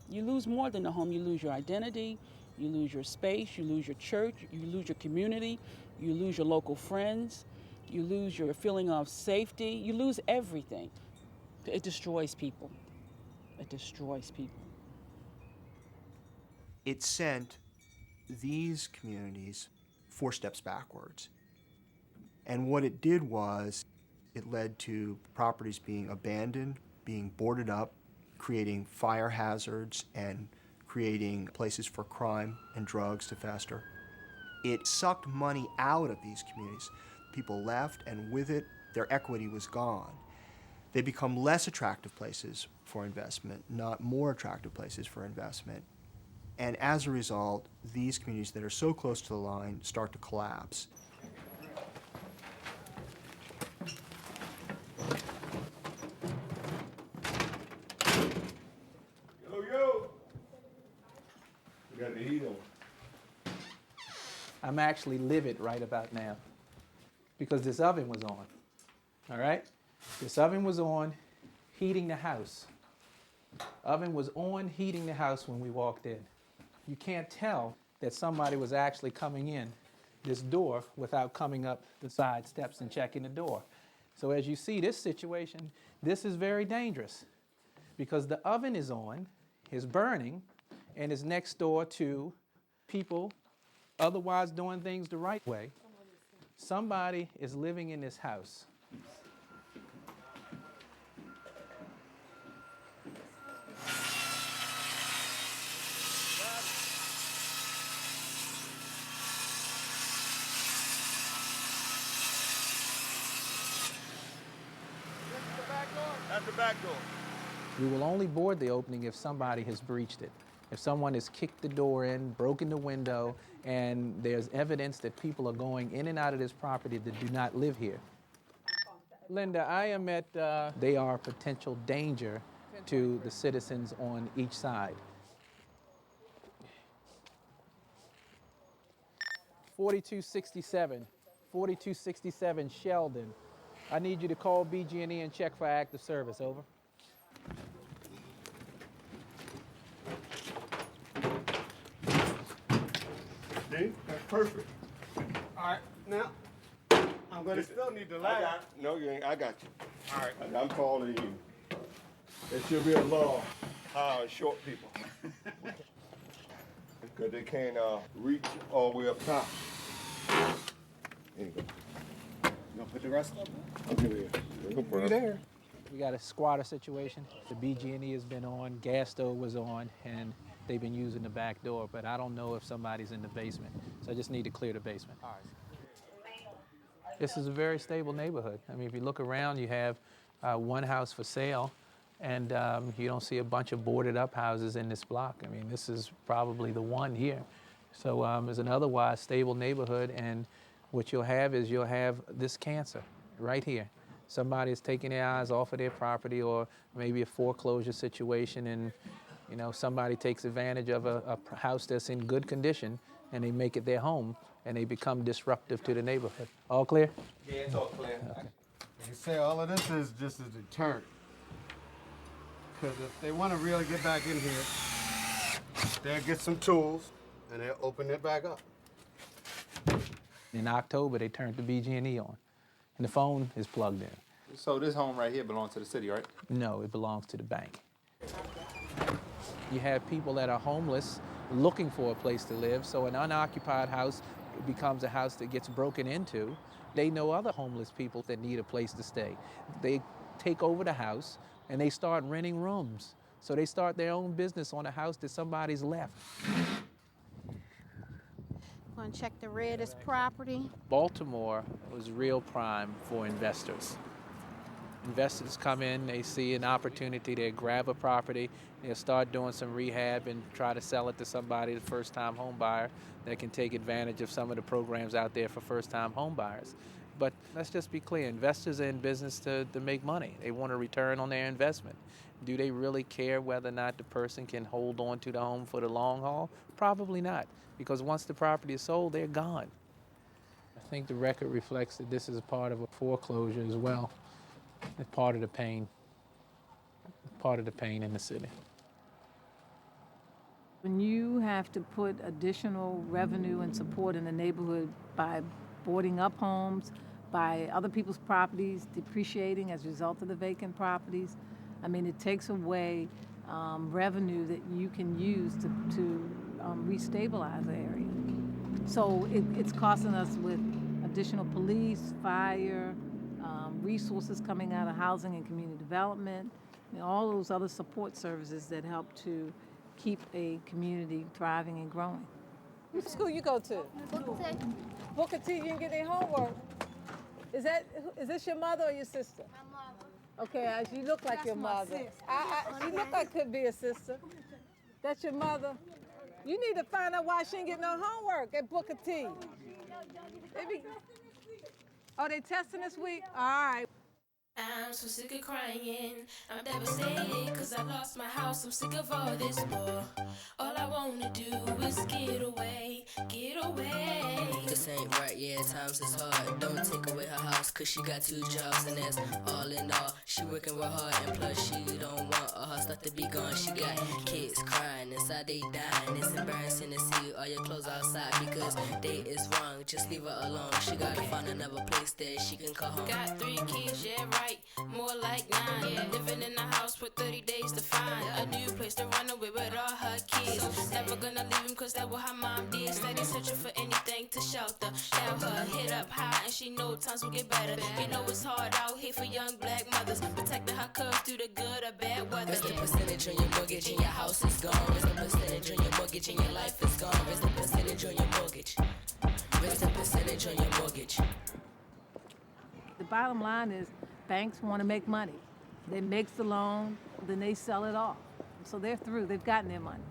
Speaker 22: You lose more than the home. You lose your identity. You lose your space. You lose your church. You lose your community. You lose your local friends. You lose your feeling of safety. You lose everything. It destroys people. It destroys people.
Speaker 11: It sent these communities 4 steps backwards. And what it did was it led to properties being abandoned, being boarded up, creating fire hazards and creating places for crime and drugs to fester. It sucked money out of these communities. People left, and with it, their equity was gone. They become less attractive places for investment, not more attractive places for investment. And as a result, these communities that are so close to the line start to collapse.
Speaker 1: Yo! We got the heat on. I'm actually livid right about now because this oven was on. All right? This oven was on, heating the house. Oven was on, heating the house when we walked in. You can't tell that somebody was actually coming in this door without coming up the side steps and checking the door. So as you see this situation, this is very dangerous because the oven is on, is burning, and is next door to people otherwise doing things the right way. Somebody is living in this house.
Speaker 4: That's the back door.
Speaker 1: We will only board the opening if somebody has breached it. If someone has kicked the door in, broken the window, and there's evidence that people are going in and out of this property that do not live here. Linda, I am at, they are a potential danger to the citizens on each side. 4267 Sheldon. I need you to call BG&E and check for active service, over.
Speaker 10: perfect. All right, now, I'm gonna still need the ladder. No, you ain't, I got you. All right. I'm taller than you. There should be a law, short people. Because they can't reach all the way up top. There you go. You gonna put the rest up? I'll give you. You there.
Speaker 1: We got a squatter situation. The BG&E has been on, gas stove was on, and they've been using the back door, but I don't know if somebody's in the basement. So I just need to clear the basement. All right. This is a very stable neighborhood. I mean, if you look around, you have one house for sale, and you don't see a bunch of boarded up houses in this block. I mean, this is probably the one here. So it's an otherwise stable neighborhood, and what you'll have is you'll have this cancer right here. Somebody is taking their eyes off of their property, or maybe a foreclosure situation, and you know, somebody takes advantage of a house that's in good condition, and they make it their home, and they become disruptive to the neighborhood. All clear?
Speaker 10: Yeah, it's all clear. Okay. Like I say, all of this is just a deterrent. Because if they want to really get back in here, they'll get some tools, and they'll open it back up.
Speaker 1: In October, they turned the BG&E on, and the phone is plugged in.
Speaker 2: So this home right here belongs to the city, right?
Speaker 1: No, it belongs to the bank. You have people that are homeless looking for a place to live, so an unoccupied house becomes a house that gets broken into. They know other homeless people that need a place to stay. They take over the house and they start renting rooms. So they start their own business on a house that somebody's left.
Speaker 7: Gonna check the reddest property.
Speaker 1: Baltimore was real prime for investors. Investors come in, they see an opportunity, they grab a property, they'll start doing some rehab and try to sell it to somebody, the first-time home buyer, that can take advantage of some of the programs out there for first-time home buyers. But let's just be clear, investors are in business to make money. They want a return on their investment. Do they really care whether or not the person can hold on to the home for the long haul? Probably not, because once the property is sold, they're gone. I think the record reflects that this is part of a foreclosure as well. It's part of the pain in the city.
Speaker 12: When you have to put additional revenue and support in the neighborhood by boarding up homes, by other people's properties depreciating as a result of the vacant properties, I mean, it takes away revenue that you can use to restabilize the area. So it's costing us with additional police, fire, resources coming out of housing and community development, and all those other support services that help to keep a community thriving and growing. What school you go to? Booker T. Booker T, you didn't get their homework. Is this your mother or your sister? My mother. Okay, she look like your mother. She look like could be a sister. That's your mother? You need to find out why she didn't get no homework at Booker T. Oh, they testing this week? All right.
Speaker 8: I'm so sick of crying, I'm devastated cause I lost my house, I'm sick of all this war. All I wanna do is get away, get away.
Speaker 24: This ain't right, yeah, times is hard. Don't take away her house cause she got 2 jobs, and that's all in all. She working real hard and plus she don't want all her stuff to be gone. She got kids crying inside, they dying. It's embarrassing to see all your clothes outside because they is wrong, just leave her alone. She gotta find another place that she can call home.
Speaker 8: Got 3 kids, yeah right, more like 9. Yeah. Living in a house with 30 days to find a new place to run away with all her kids. Never gonna leave him cause that's what her mom did. Steady searching for anything to shelter. Now her head up high and she know times will get better. You know it's hard out here for young black mothers, protecting her cubs through the good or bad weather.
Speaker 24: Where's the percentage on your mortgage and your house is gone? Where's the percentage on your mortgage and your life is gone? Where's the percentage on your mortgage? Where's the percentage on your mortgage?
Speaker 12: The bottom line is banks want to make money. They make the loan, then they sell it off. So they're through, they've gotten their money.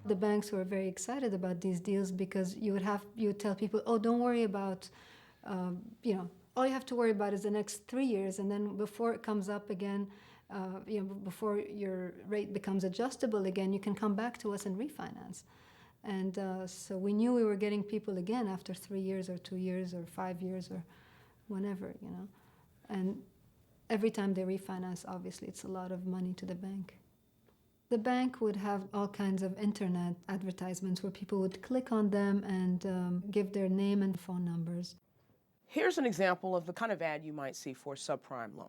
Speaker 19: The banks were very excited about these deals because you would tell people, oh, don't worry about, all you have to worry about is the next 3 years, and then before it comes up again, before your rate becomes adjustable again, you can come back to us and refinance. And so we knew we were getting people again after 3 years or 2 years or 5 years or whenever, And every time they refinance, obviously, it's a lot of money to the bank. The bank would have all kinds of internet advertisements where people would click on them and give their name and phone numbers.
Speaker 9: Here's an example of the kind of ad you might see for a subprime loan.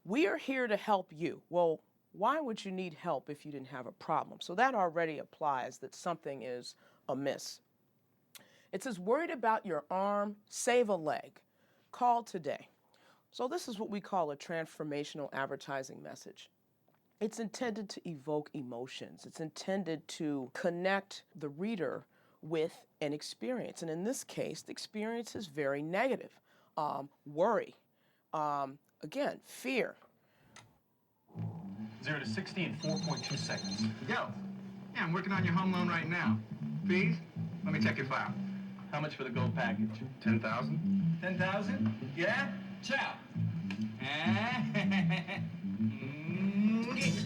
Speaker 9: We are here to help you. Well, why would you need help if you didn't have a problem? So that already applies that something is amiss. It says, worried about your arm, save a leg. Call today. So this is what we call a transformational advertising message. It's intended to evoke emotions. It's intended to connect the reader with an experience. And in this case, the experience is very negative. Worry. Again, fear.
Speaker 14: 0 to 60 in 4.2 seconds. Yo, yeah, I'm working on your home loan right now. Fees? Let me check your file. How much for the gold package? 10,000. 10,000? Yeah? Ciao.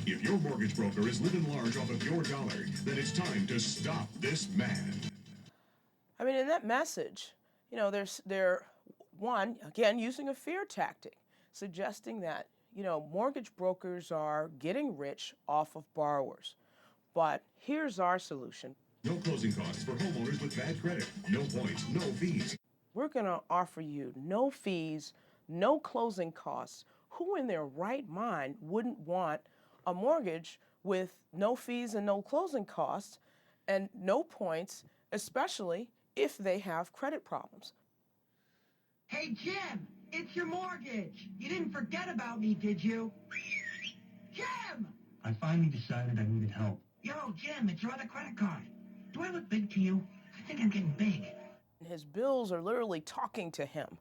Speaker 15: If your mortgage broker is living large off of your dollar, then it's time to stop this man.
Speaker 9: I mean, in that message, you know, they're one, again, using a fear tactic, suggesting that, you know, mortgage brokers are getting rich off of borrowers. But here's our solution.
Speaker 15: No closing costs for homeowners with bad credit. No points, no fees.
Speaker 9: We're going to offer you no fees, no closing costs. Who in their right mind wouldn't want a mortgage with no fees and no closing costs and no points, especially if they have credit problems?
Speaker 17: Hey, Jim, it's your mortgage. You didn't forget about me, did you? Jim!
Speaker 25: I finally decided I needed help.
Speaker 17: Yo, Jim, it's your other credit card. Do I look big to you? I think I'm getting big.
Speaker 9: His bills are literally talking to him,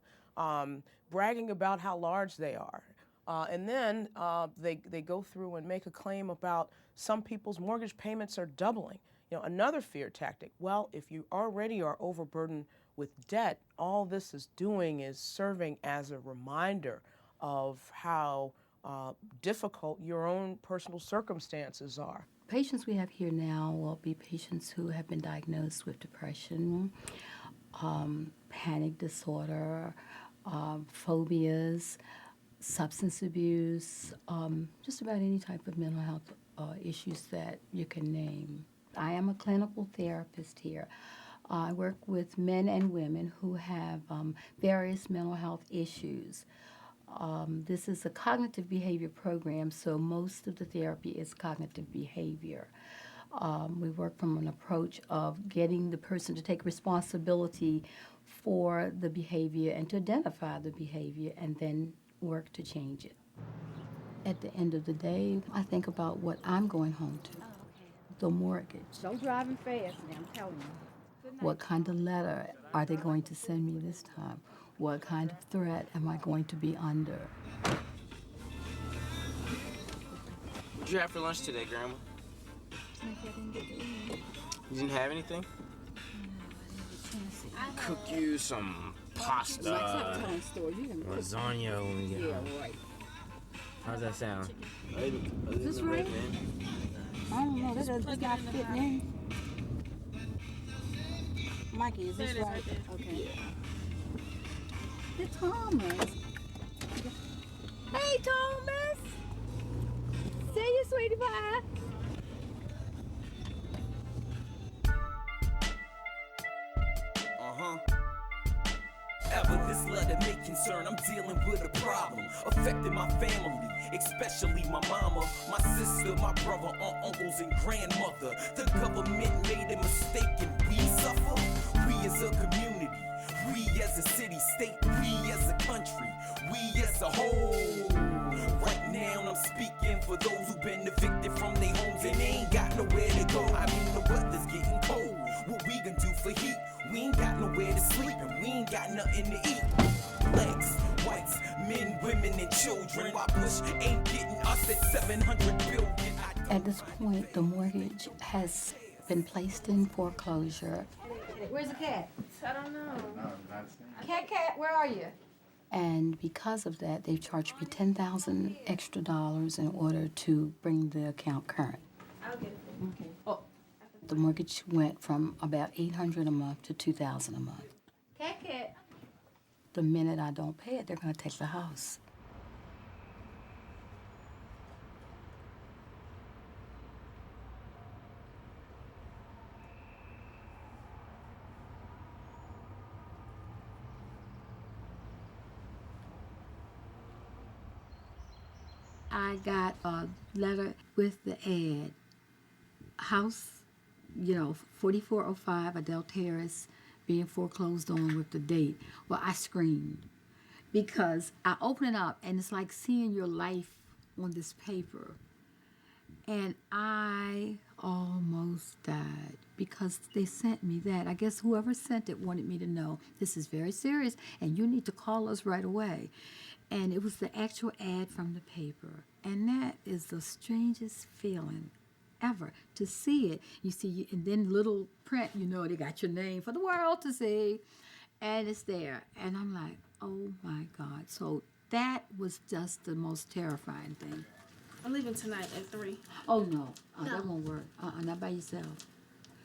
Speaker 9: bragging about how large they are. And then they go through and make a claim about some people's mortgage payments are doubling. You know, another fear tactic. Well, if you already are overburdened with debt, all this is doing is serving as a reminder of how difficult your own personal circumstances are.
Speaker 26: Patients we have here now will be patients who have been diagnosed with depression, panic disorder, phobias, substance abuse, just about any type of mental health issues that you can name. I am a clinical therapist here. I work with men and women who have various mental health issues. This is a cognitive behavior program, so most of the therapy is cognitive behavior. We work from an approach of getting the person to take responsibility for the behavior and to identify the behavior and then work to change it. At the end of the day, I think about what I'm going home to, the mortgage.
Speaker 12: Don't drive him fast, man, I'm telling you.
Speaker 26: What kind of letter are they going to send me this time? What kind of threat am I going to be under?
Speaker 27: What'd you have for lunch today, Grandma? You didn't have anything? Cook you some pasta, lasagna when we get home.
Speaker 12: Right.
Speaker 27: How's that sound?
Speaker 12: Is this right? I don't know, that's not fitting in. Mikey, is this right? Okay.
Speaker 27: Yeah.
Speaker 12: Hey, Thomas. Hey, Thomas. Say your sweetie pie.
Speaker 28: Ever this letter may concern, I'm dealing with a problem affecting my family, especially my mama, my sister, my brother, uncles, and grandmother. The government made a mistake and we suffer. We as a community, we as a city-state, we as a country, we as a whole. Right now I'm speaking for those who've been evicted from their homes and they ain't got nowhere to go. I mean the weather's getting cold, what we gonna do for heat? We ain't got nowhere to sleep and we ain't got nothing to eat. Blacks, whites, men, women, and children. Why Bush ain't getting us at 700 billion?
Speaker 26: At this point, the mortgage has been placed in foreclosure.
Speaker 12: Where's the cat?
Speaker 5: I don't know.
Speaker 12: Cat, where are you?
Speaker 26: And because of that, they've charged me $10,000 extra in order to bring the account current.
Speaker 5: I'll get it.
Speaker 12: Okay. Oh.
Speaker 26: The mortgage went from about $800 a month to $2,000 a month.
Speaker 12: Cat.
Speaker 26: The minute I don't pay it, they're going to take the house. I got a letter with the ad. House, 4405 Adele Terrace being foreclosed on with the date. Well, I screamed because I open it up and it's like seeing your life on this paper. And I almost died because they sent me that. I guess whoever sent it wanted me to know this is very serious and you need to call us right away. And it was the actual ad from the paper. And that is the strangest feeling ever to see it. You see, and then little print, they got your name for the world to see. And it's there. And I'm like, oh my God. So that was just the most terrifying thing.
Speaker 3: I'm leaving tonight at 3.
Speaker 26: Oh, no. That won't work. Not by yourself.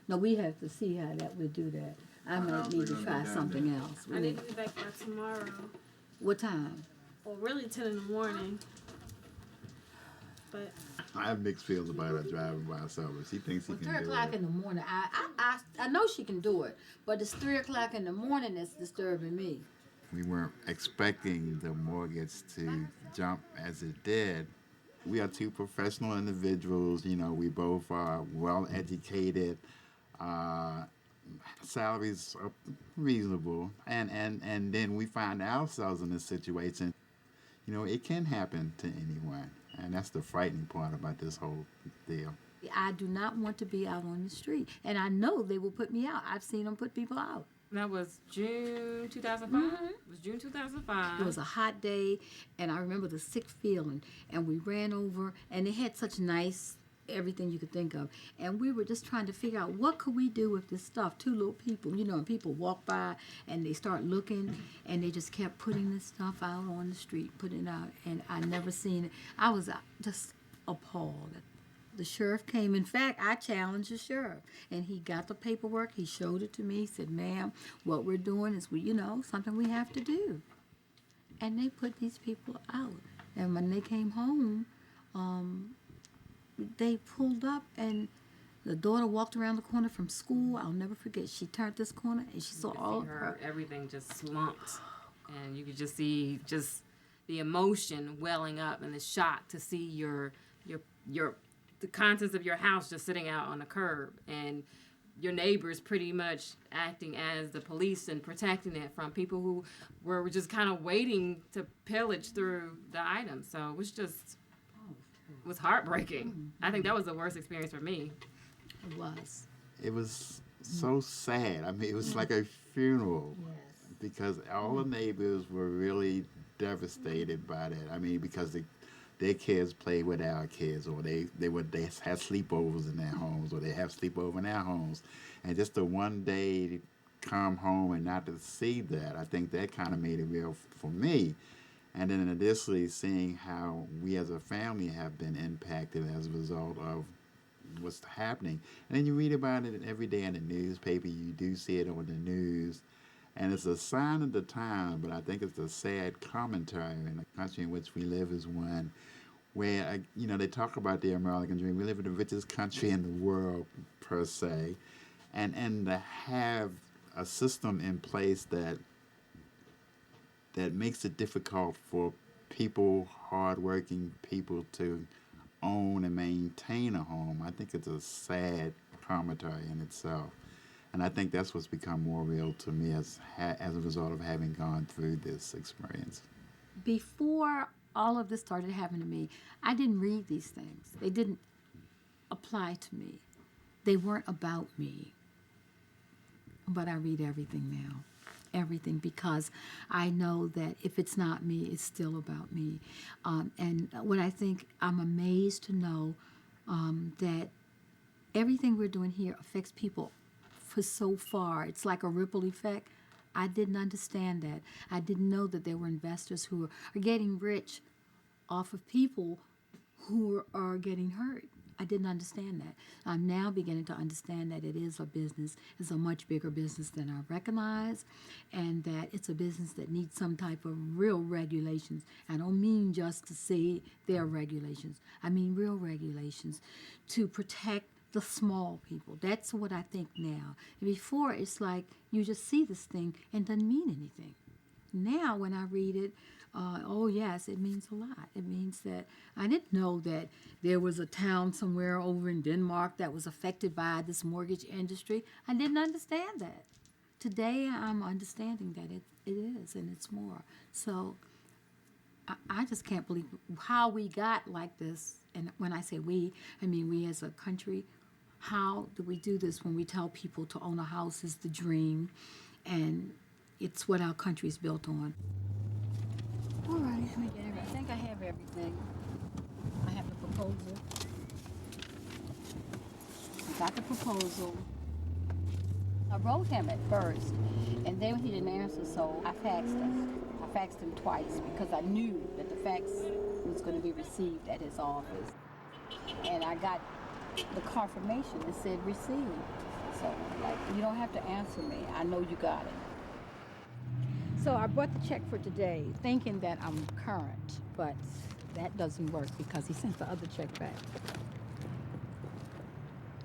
Speaker 26: No, we have to see how that would do that. I might need to try something else.
Speaker 3: I need to be back by tomorrow.
Speaker 26: What time?
Speaker 3: Well, really 10 in the morning. But
Speaker 2: I have mixed feelings about her driving by herself, but she thinks she can
Speaker 26: 3
Speaker 2: do
Speaker 26: o'clock
Speaker 2: it.
Speaker 26: in the morning. I know she can do it, but it's 3 o'clock in the morning that's disturbing me.
Speaker 2: We weren't expecting the mortgage to jump as it did. We are two professional individuals. We both are well educated. Salaries are reasonable, and then we find ourselves in this situation. It can happen to anyone, and that's the frightening part about this whole deal.
Speaker 26: I do not want to be out on the street, and I know they will put me out. I've seen them put people out.
Speaker 6: That was June 2005?
Speaker 26: Mm-hmm.
Speaker 6: It was June 2005.
Speaker 26: It was a hot day, and I remember the sick feeling, and we ran over, and they had such nice everything you could think of, and we were just trying to figure out what could we do with this stuff. 2 little people, and people walk by, and they start looking, and they just kept putting this stuff out on the street, putting it out, and I never seen it. I was just appalled. The sheriff came. In fact, I challenged the sheriff, and he got the paperwork. He showed it to me. He said, ma'am, what we're doing is, something we have to do. And they put these people out. And when they came home, they pulled up, and the daughter walked around the corner from school. I'll never forget. She turned this corner, and she saw all of her.
Speaker 6: Everything just slumped, and you could just see the emotion welling up and the shock to see the contents of your house just sitting out on the curb, and your neighbors pretty much acting as the police and protecting it from people who were just kind of waiting to pillage through the items. So it was heartbreaking. I think that was the worst experience for me.
Speaker 26: It was.
Speaker 2: It was so sad. I mean, it was like a funeral, because all the neighbors were really devastated by that. I mean, because their kids played with our kids, or they had sleepovers in their homes, or they have sleepover in our homes, and just the one day to come home and not to see that, I think that kind of made it real for me. And then additionally, seeing how we as a family have been impacted as a result of what's happening. And then you read about it every day in the newspaper. You do see it on the news. And it's a sign of the time, but I think it's a sad commentary in the country in which we live is one where, they talk about the American dream. We live in the richest country in the world, per se. And to have a system in place that makes it difficult for people, hardworking people, to own and maintain a home, I think it's a sad commentary in itself. And I think that's what's become more real to me as a result of having gone through this experience.
Speaker 26: Before all of this started happening to me, I didn't read these things. They didn't apply to me. They weren't about me. But I read everything now. Everything, because I know that if it's not me, it's still about me. And what I think, I'm amazed to know that everything we're doing here affects people for so far. It's like a ripple effect. I didn't understand that. I didn't know that there were investors who are getting rich off of people who are getting hurt. I didn't understand that. I'm now beginning to understand that it is a business. It's a much bigger business than I recognize, and that it's a business that needs some type of real regulations. I don't mean just to say there are regulations. I mean real regulations to protect the small people. That's what I think now. Before, it's like you just see this thing and it doesn't mean anything. Now, when I read it, oh yes, it means a lot. It means that I didn't know that there was a town somewhere over in Denmark that was affected by this mortgage industry. I didn't understand that. Today, I'm understanding that it is, and it's more. So I just can't believe how we got like this. And when I say we, I mean we as a country. How do we do this when we tell people to own a house is the dream, and it's what our country's built on? All right, let me get it. I think I have everything. I have the proposal. I got the proposal. I wrote him at first, and then he didn't answer, so I faxed him. I faxed him twice because I knew that the fax was going to be received at his office. And I got the confirmation that said received. So, like, you don't have to answer me. I know you got it. So I brought the check for today, thinking that I'm current, but that doesn't work because he sent the other check back.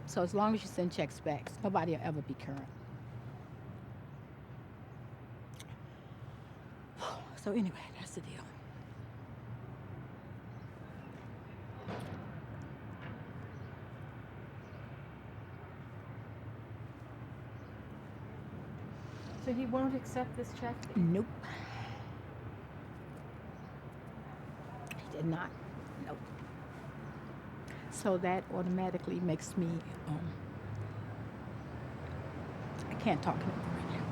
Speaker 26: So as long as you send checks back, nobody will ever be current. So anyway, that's the deal.
Speaker 12: So he won't accept this check?
Speaker 26: Nope. He did not. Nope. So that automatically makes me, I can't talk anymore right now.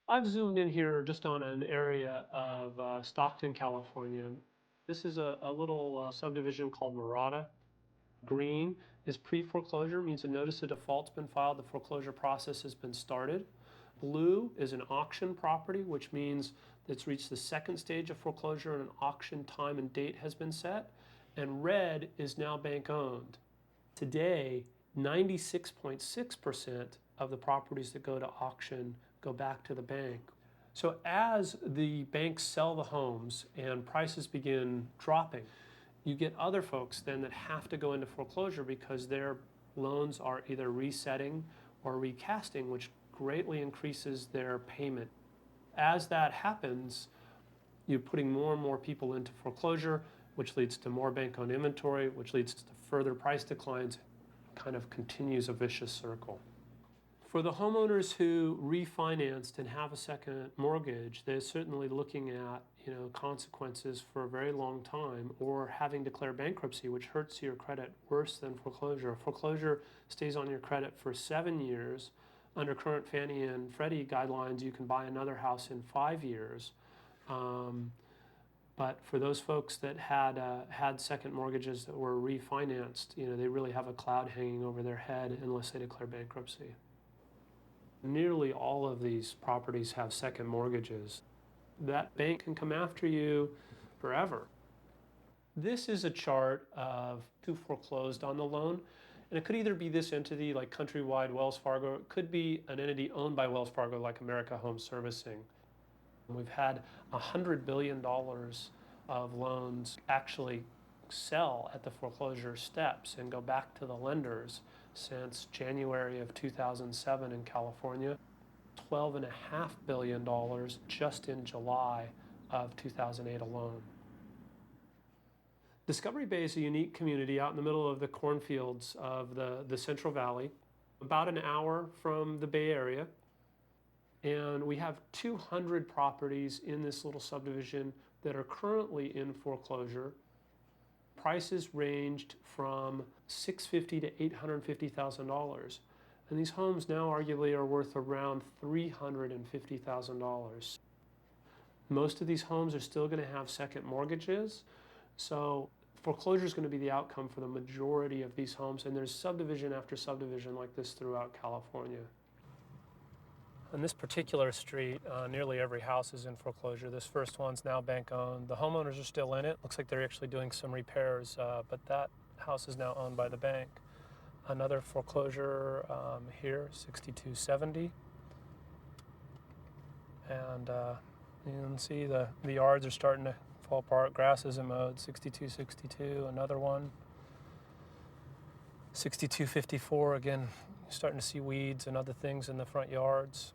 Speaker 11: I've zoomed in here just on an area of Stockton, California. This is a little subdivision called Murata. Green is pre-foreclosure, means a notice of default's been filed, the foreclosure process has been started. Blue is an auction property, which means it's reached the second stage of foreclosure and an auction time and date has been set. And red is now bank owned. Today, 96.6% of the properties that go to auction go back to the bank. So as the banks sell the homes and prices begin dropping, you get other folks then that have to go into foreclosure because their loans are either resetting or recasting, which greatly increases their payment. As that happens, you're putting more and more people into foreclosure, which leads to more bank-owned inventory, which leads to further price declines, kind of continues a vicious circle. For the homeowners who refinanced and have a second mortgage, they're certainly looking at consequences for a very long time, or having declared bankruptcy, which hurts your credit worse than foreclosure. Foreclosure stays on your credit for 7 years. Under current Fannie and Freddie guidelines, you can buy another house in 5 years. But for those folks that had second mortgages that were refinanced, they really have a cloud hanging over their head unless they declare bankruptcy. Nearly all of these properties have second mortgages. That bank can come after you forever. This is a chart of who foreclosed on the loan. And it could either be this entity like Countrywide, Wells Fargo. It could be an entity owned by Wells Fargo like America Home Servicing. We've had $100 billion of loans actually sell at the foreclosure steps and go back to the lenders since January of 2007 in California. $12.5 billion just in July of 2008 alone. Discovery Bay is a unique community out in the middle of the cornfields of the Central Valley, about an hour from the Bay Area. And we have 200 properties in this little subdivision that are currently in foreclosure. Prices ranged from $650,000 to $850,000. And these homes now arguably are worth around $350,000. Most of these homes are still going to have second mortgages. So foreclosure is going to be the outcome for the majority of these homes. And there's subdivision after subdivision like this throughout California. On this particular street, nearly every house is in foreclosure. This first one's now bank-owned. The homeowners are still in it. Looks like they're actually doing some repairs, but that house is now owned by the bank. Another foreclosure here, 6270. And you can see the yards are starting to fall apart. Grass isn't mowed, 6262, another one. 6254, again, starting to see weeds and other things in the front yards.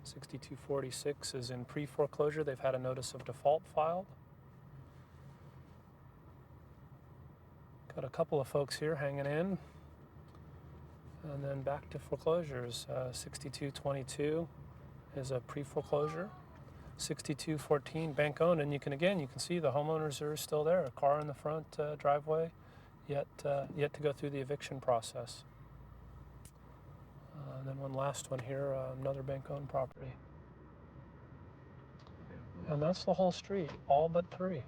Speaker 11: 6246 is in pre-foreclosure. They've had a notice of default filed. Got a couple of folks here hanging in. And then back to foreclosures. 6222 is a pre-foreclosure. 6214 bank owned, and you can see the homeowners are still there. A car in the front driveway, yet to go through the eviction process. And then one last one here, another bank-owned property. And that's the whole street, all but 3.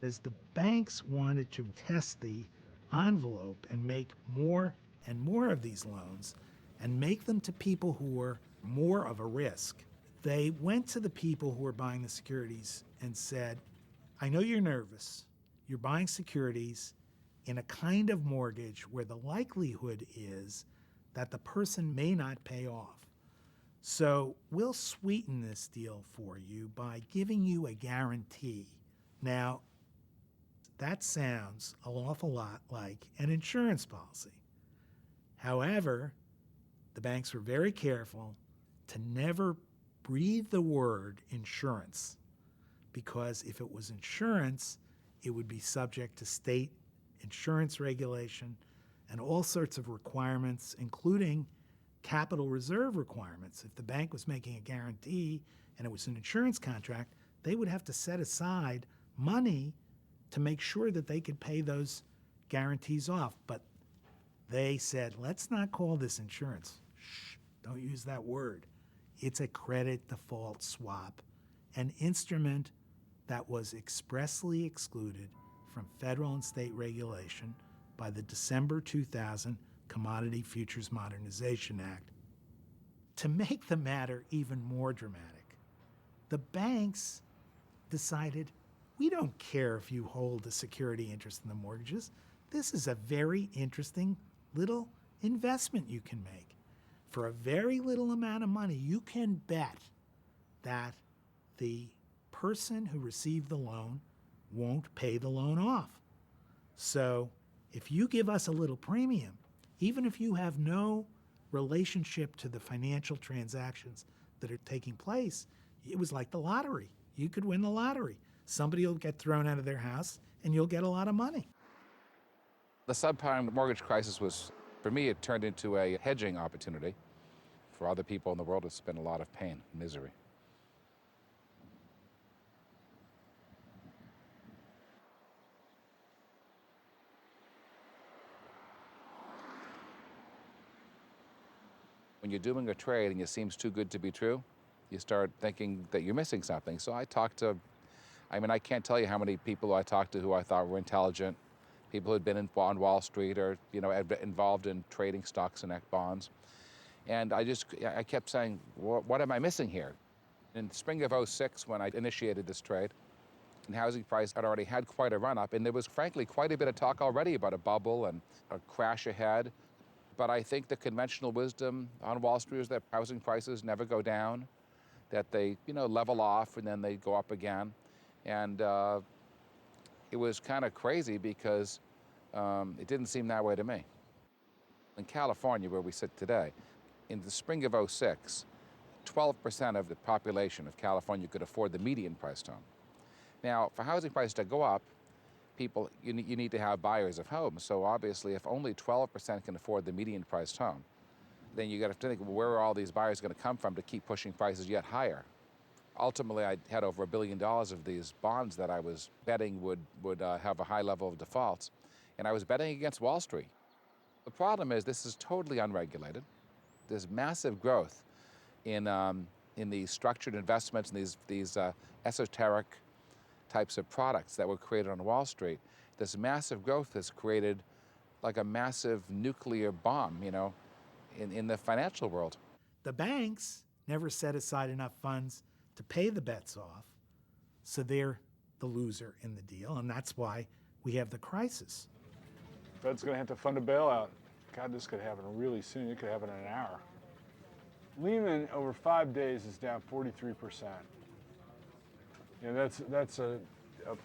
Speaker 1: Is the banks wanted to test the envelope and make more and more of these loans and make them to people who were more of a risk. They went to the people who were buying the securities and said, I know you're nervous. You're buying securities in a kind of mortgage where the likelihood is that the person may not pay off. So we'll sweeten this deal for you by giving you a guarantee. Now, that sounds an awful lot like an insurance policy. However, the banks were very careful to never breathe the word insurance, because if it was insurance, it would be subject to state insurance regulation and all sorts of requirements, including capital reserve requirements. If the bank was making a guarantee and it was an insurance contract, they would have to set aside money to make sure that they could pay those guarantees off. But they said, let's not call this insurance. Shh, don't use that word. It's a credit default swap, an instrument that was expressly excluded from federal and state regulation by the December 2000 Commodity Futures Modernization Act. To make the matter even more dramatic, the banks decided, we don't care if you hold a security interest in the mortgages. This is a very interesting little investment you can make. For a very little amount of money, you can bet that the person who received the loan won't pay the loan off. So if you give us a little premium, even if you have no relationship to the financial transactions that are taking place, it was like the lottery. You could win the lottery. Somebody will get thrown out of their house and you'll get a lot of money.
Speaker 4: The subprime mortgage crisis was, for me, it turned into a hedging opportunity. For other people in the world, it's been a lot of pain, misery. When you're doing a trade and it seems too good to be true, you start thinking that you're missing something. So I can't tell you how many people I talked to who I thought were intelligent, people who'd been on Wall Street or, involved in trading stocks and bonds. And I kept saying, what am I missing here? In the spring of '06, when I initiated this trade, and housing price had already had quite a run-up, and there was, frankly, quite a bit of talk already about a bubble and a crash ahead. But I think the conventional wisdom on Wall Street is that housing prices never go down, that they, level off and then they go up again. And it was kind of crazy because it didn't seem that way to me. In California, where we sit today, in the spring of '06, 12% of the population of California could afford the median priced home. Now, for housing prices to go up, you need to have buyers of homes. So obviously, if only 12% can afford the median priced home, then you got to think, well, where are all these buyers going to come from to keep pushing prices yet higher? Ultimately, I had over $1 billion of these bonds that I was betting would have a high level of defaults, and I was betting against Wall Street. The problem is this is totally unregulated. There's massive growth in these structured investments and these esoteric types of products that were created on Wall Street. This massive growth has created like a massive nuclear bomb, in the financial world.
Speaker 10: The banks never set aside enough funds to pay the bets off, so they're the loser in the deal, and that's why we have the crisis.
Speaker 13: Fed's going to have to fund a bailout. God, this could happen really soon. It could happen in an hour. Lehman, over 5 days, is down 43%. That's a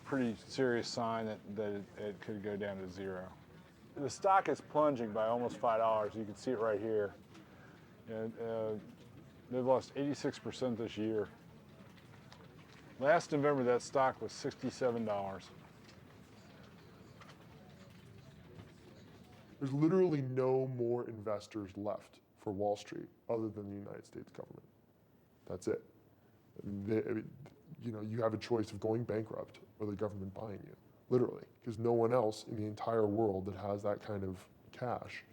Speaker 13: pretty serious sign that it could go down to zero. The stock is plunging by almost $5. You can see it right here. They've lost 86% this year. Last November, that stock was $67.
Speaker 16: There's literally no more investors left for Wall Street other than the United States government. That's it. You have a choice of going bankrupt or the government buying you, literally, because no one else in the entire world that has that kind of cash.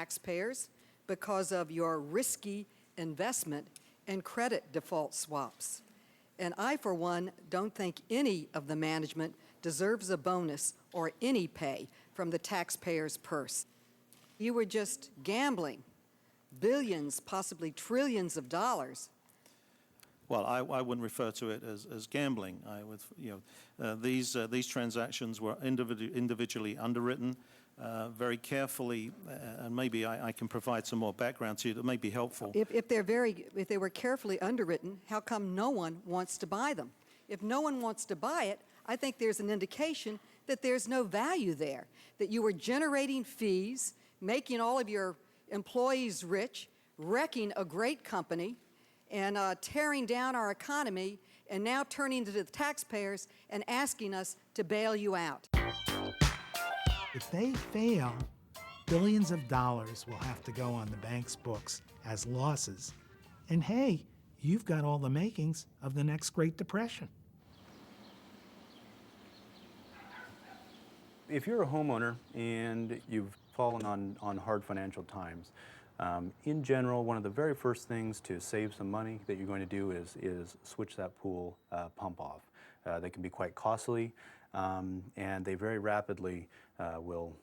Speaker 18: taxpayers because of your risky investment and credit default swaps. And I, for one, don't think any of the management deserves a bonus or any pay from the taxpayer's purse. You were just gambling billions, possibly trillions of dollars.
Speaker 20: Well, I wouldn't refer to it as gambling. These transactions were individually underwritten very carefully, and maybe I can provide some more background to you that may be helpful.
Speaker 18: If they were carefully underwritten, how come no one wants to buy them? If no one wants to buy it, I think there's an indication that there's no value there, that you were generating fees, making all of your employees rich, wrecking a great company and tearing down our economy, and now turning to the taxpayers and asking us to bail you out.
Speaker 10: If they fail, billions of dollars will have to go on the bank's books as losses. And hey, you've got all the makings of the next Great Depression.
Speaker 7: If you're a homeowner and you've fallen on hard financial times, in general, one of the very first things to save some money that you're going to do is switch that pool pump off. They can be quite costly, and they very rapidly will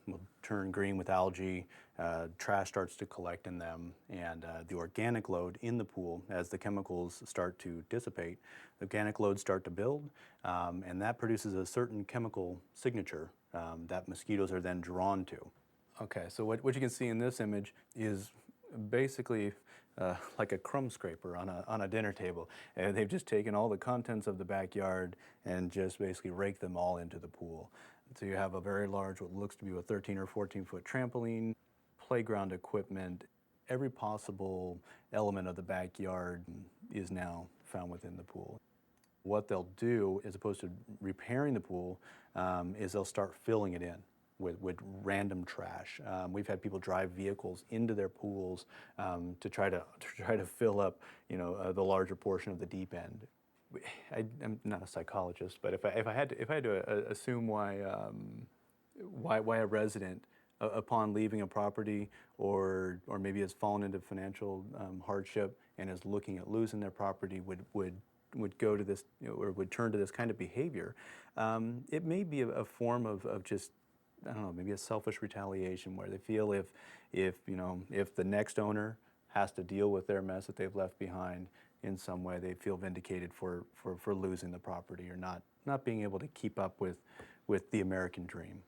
Speaker 7: turn green with algae. Trash starts to collect in them, and the organic load in the pool, as the chemicals start to dissipate, the organic loads start to build, and that produces a certain chemical signature that mosquitoes are then drawn to. Okay, so what you can see in this image is basically like a crumb scraper on a dinner table. And they've just taken all the contents of the backyard and just basically raked them all into the pool. So you have a very large, what looks to be a 13 or 14-foot trampoline, playground equipment. Every possible element of the backyard is now found within the pool. What they'll do, as opposed to repairing the pool, is they'll start filling it in with random trash. We've had people drive vehicles into their pools to try to fill up, the larger portion of the deep end. I'm not a psychologist, but if I had to assume why a resident, upon leaving a property or maybe has fallen into financial hardship and is looking at losing their property, would go to this, or would turn to this kind of behavior, it may be a form of just, I don't know, maybe a selfish retaliation, where they feel if the next owner has to deal with their mess that they've left behind in some way, they feel vindicated for losing the property or not being able to keep up with the American dream.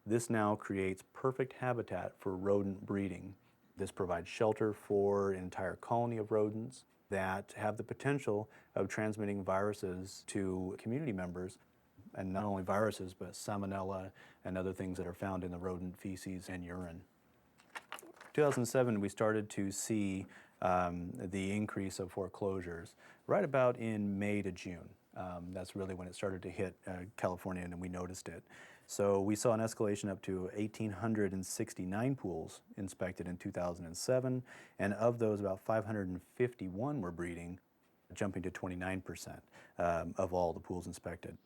Speaker 7: This now creates perfect habitat for rodent breeding. This provides shelter for an entire colony of rodents that have the potential of transmitting viruses to community members. And not only viruses, but salmonella and other things that are found in the rodent feces and urine. 2007, we started to see the increase of foreclosures right about in May to June. That's really when it started to hit California, and we noticed it. So we saw an escalation up to 1,869 pools inspected in 2007, and of those, about 551 were breeding, jumping to 29% of all the pools inspected.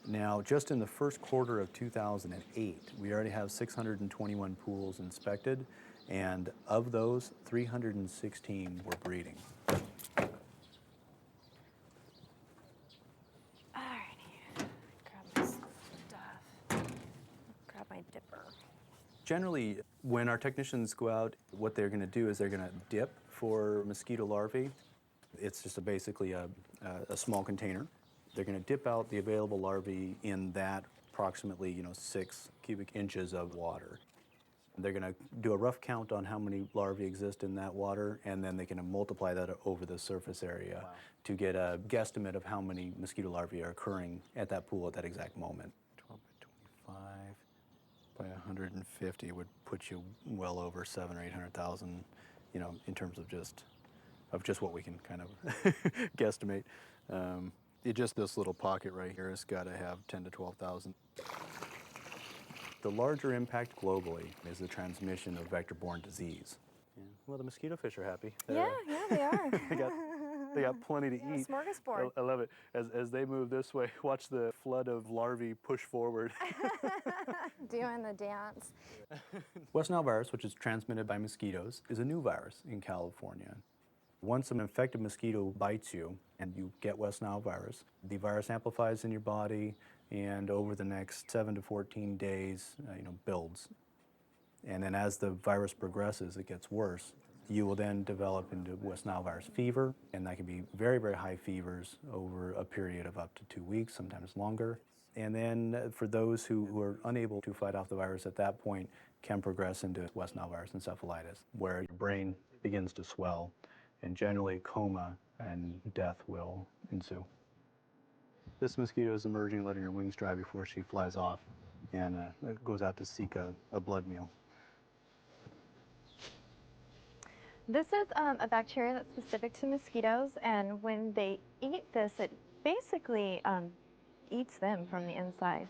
Speaker 7: Now, just in the first quarter of 2008, we already have 621 pools inspected, and of those, 316 were breeding.
Speaker 8: Grab my dipper.
Speaker 7: Generally, when our technicians go out, what they're going to do is they're going to dip for mosquito larvae. It's just basically a small container. They're going to dip out the available larvae in that approximately 6 cubic inches of water. They're going to do a rough count on how many larvae exist in that water, and then they can multiply that over the surface area to get a guesstimate of how many mosquito larvae are occurring at that pool at that exact moment. 12 by 25 by 150 would put you well over 700,000 or 800,000, in terms of just what we can kind of guesstimate. Just this little pocket right here has got to have 10 to 12,000. The larger impact globally is the transmission of vector-borne disease. Yeah. Well, the mosquito fish are happy.
Speaker 8: Yeah, they are.
Speaker 7: they got plenty to eat.
Speaker 8: Smorgasbord.
Speaker 7: I love it. As they move this way, watch the flood of larvae push forward.
Speaker 8: Doing the dance.
Speaker 7: West Nile virus, which is transmitted by mosquitoes, is a new virus in California. Once an infected mosquito bites you and you get West Nile virus, the virus amplifies in your body, and over the next 7 to 14 days, builds. And then as the virus progresses, it gets worse. You will then develop into West Nile virus fever, and that can be very, very high fevers over a period of up to 2 weeks, sometimes longer. And then for those who are unable to fight off the virus at that point, can progress into West Nile virus encephalitis, where your brain begins to swell, and generally coma and death will ensue. This mosquito is emerging, letting her wings dry before she flies off, and goes out to seek a blood meal.
Speaker 8: This is a bacteria that's specific to mosquitoes, and when they eat this, it basically eats them from the inside.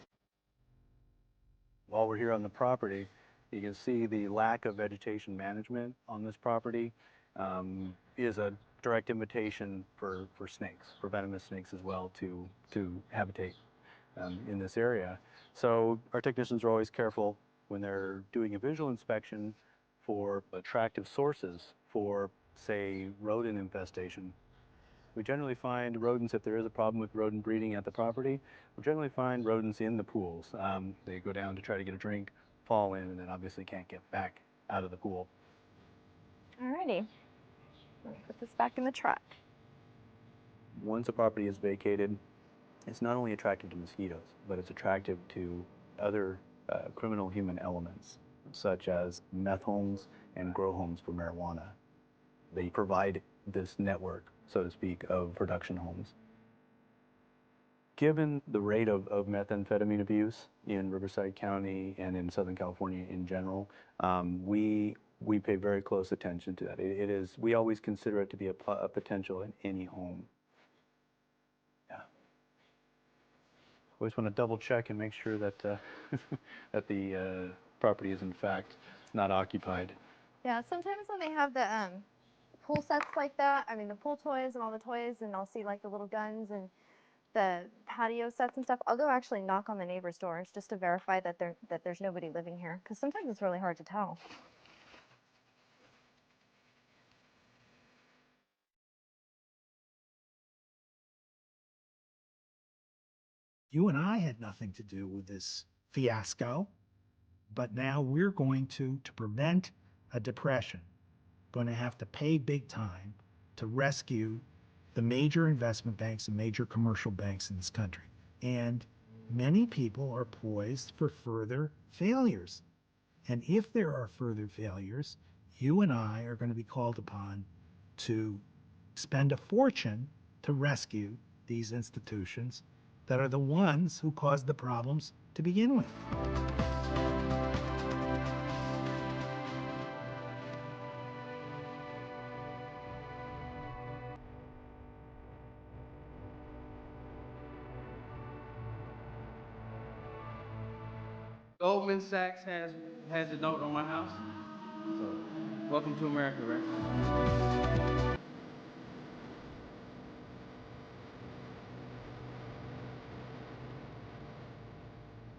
Speaker 7: While we're here on the property, you can see the lack of vegetation management on this property is a direct invitation for snakes, for venomous snakes as well, to habitate in this area. So our technicians are always careful when they're doing a visual inspection for attractive sources for, say, rodent infestation. We generally find rodents, if there is a problem with rodent breeding at the property, we generally find rodents in the pools. They go down to try to get a drink, fall in, and then obviously can't get back out of the pool.
Speaker 8: Alrighty, let me put this back in the truck.
Speaker 7: Once a property is vacated, it's not only attractive to mosquitoes, but it's attractive to other criminal human elements, such as meth homes and grow homes for marijuana. They provide this network, so to speak, of production homes. Given the rate of methamphetamine abuse in Riverside County and in Southern California in general, we pay very close attention to that. We always consider it to be a potential in any home. Yeah. Always want to double check and make sure that that the property is in fact not occupied.
Speaker 8: Yeah, sometimes when they have the pool sets like that, I mean the pool toys and all the toys, and I'll see like the little guns and the patio sets and stuff, I'll go actually knock on the neighbors' doors just to verify that there's nobody living here, because sometimes it's really hard to tell.
Speaker 10: You and I had nothing to do with this fiasco, but now we're going to prevent a depression, going to have to pay big time to rescue the major investment banks and major commercial banks in this country. And many people are poised for further failures. And if there are further failures, you and I are going to be called upon to spend a fortune to rescue these institutions that are the ones who caused the problems to begin with.
Speaker 1: Goldman Sachs has a note on my house. So, welcome to America, right?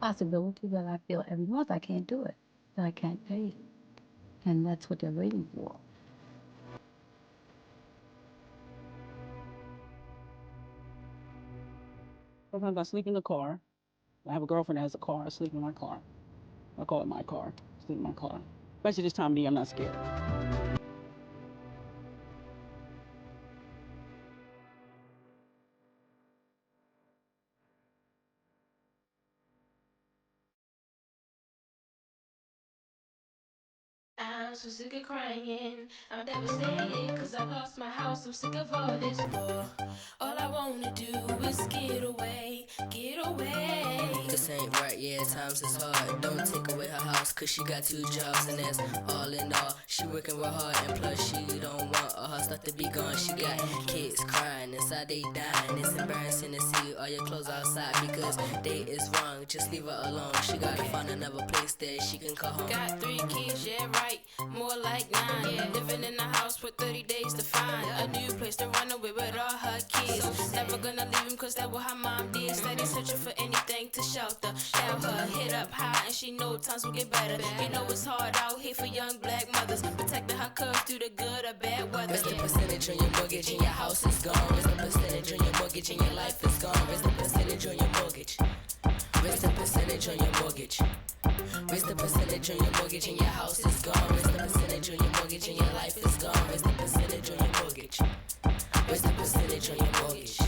Speaker 26: Possibility, but I feel every month I can't do it, that I can't pay it. And that's what they're waiting for.
Speaker 14: Sometimes I sleep in the car. I have a girlfriend that has a car. I sleep in my car. I call it my car. Sleep in my car. Especially this time of year, I'm not scared.
Speaker 15: I'm so sick of crying. I'm devastated cause I lost my house. I'm sick of all this war. All I wanna do is get away, get away.
Speaker 19: This ain't right, yeah, times is hard. Don't take away her house cause she got 2 jobs, and that's all in all. She working real hard and plus she don't want all her stuff to be gone. She got kids crying inside, they dying. It's embarrassing to see all your clothes outside because they is wrong. Just leave her alone. She gotta find another place that she can call home.
Speaker 15: Got 3 kids, yeah, right. More like 9. Yeah, living in a house for 30 days to find a new place to run away with all her kids. Never gonna leave him cause that's what her mom did. Steady searching for anything to shelter. Now her head up high and she know times will get better. You know it's hard out here for young black mothers, protecting her cubs through the good or bad weather.
Speaker 19: Where's the percentage on your mortgage and your house is gone? Where's the percentage on your mortgage and your life is gone? Where's the percentage on your mortgage? Where's the percentage on your mortgage? Where's the percentage on your mortgage and your house is gone? Where's the percentage on your mortgage and your life is gone? Where's the percentage on your mortgage? Where's the percentage on your mortgage?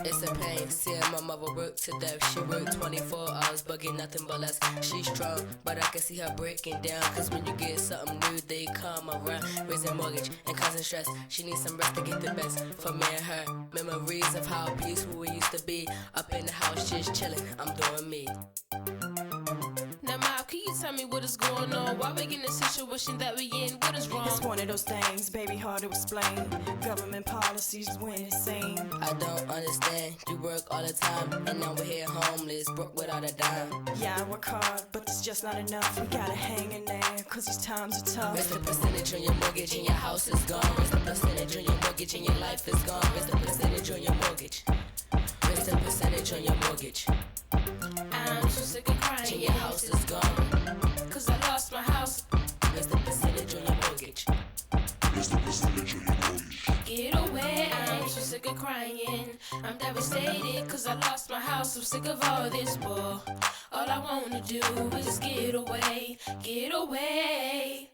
Speaker 19: It's a pain, seeing my mother work to death. She worked 24 hours, but get nothing but less. She's strong, but I can see her breaking down. Cause when you get something new, they come around. Raising mortgage and causing stress. She needs some rest to get the best for me and her. Memories of how peaceful we used to be. Up in the house, just chilling, I'm doing me.
Speaker 15: Now, Mom, can you tell me what is going on? Why we in the situation that we in? What is wrong?
Speaker 9: It's one of those things, baby, hard to explain. Government policies went insane.
Speaker 19: I don't understand. You work all the time, and now we're here homeless, broke without a dime.
Speaker 9: Yeah, I work hard, but it's just not enough. We gotta hang in there, cause these times are tough.
Speaker 19: Where's the percentage on your mortgage and your house is gone? Where's the percentage on your mortgage and your life is gone? Where's the percentage on your mortgage? Where's the percentage on your mortgage?
Speaker 15: I'm so sick of crying.
Speaker 19: And your house is gone.
Speaker 15: Cause I lost my house.
Speaker 19: Where's the percentage on your mortgage?
Speaker 15: Where's the percentage on your mortgage? Get away, I'm so sick of crying. I'm devastated cause I lost my house. I'm sick of all this war. All I wanna do is get away, get away.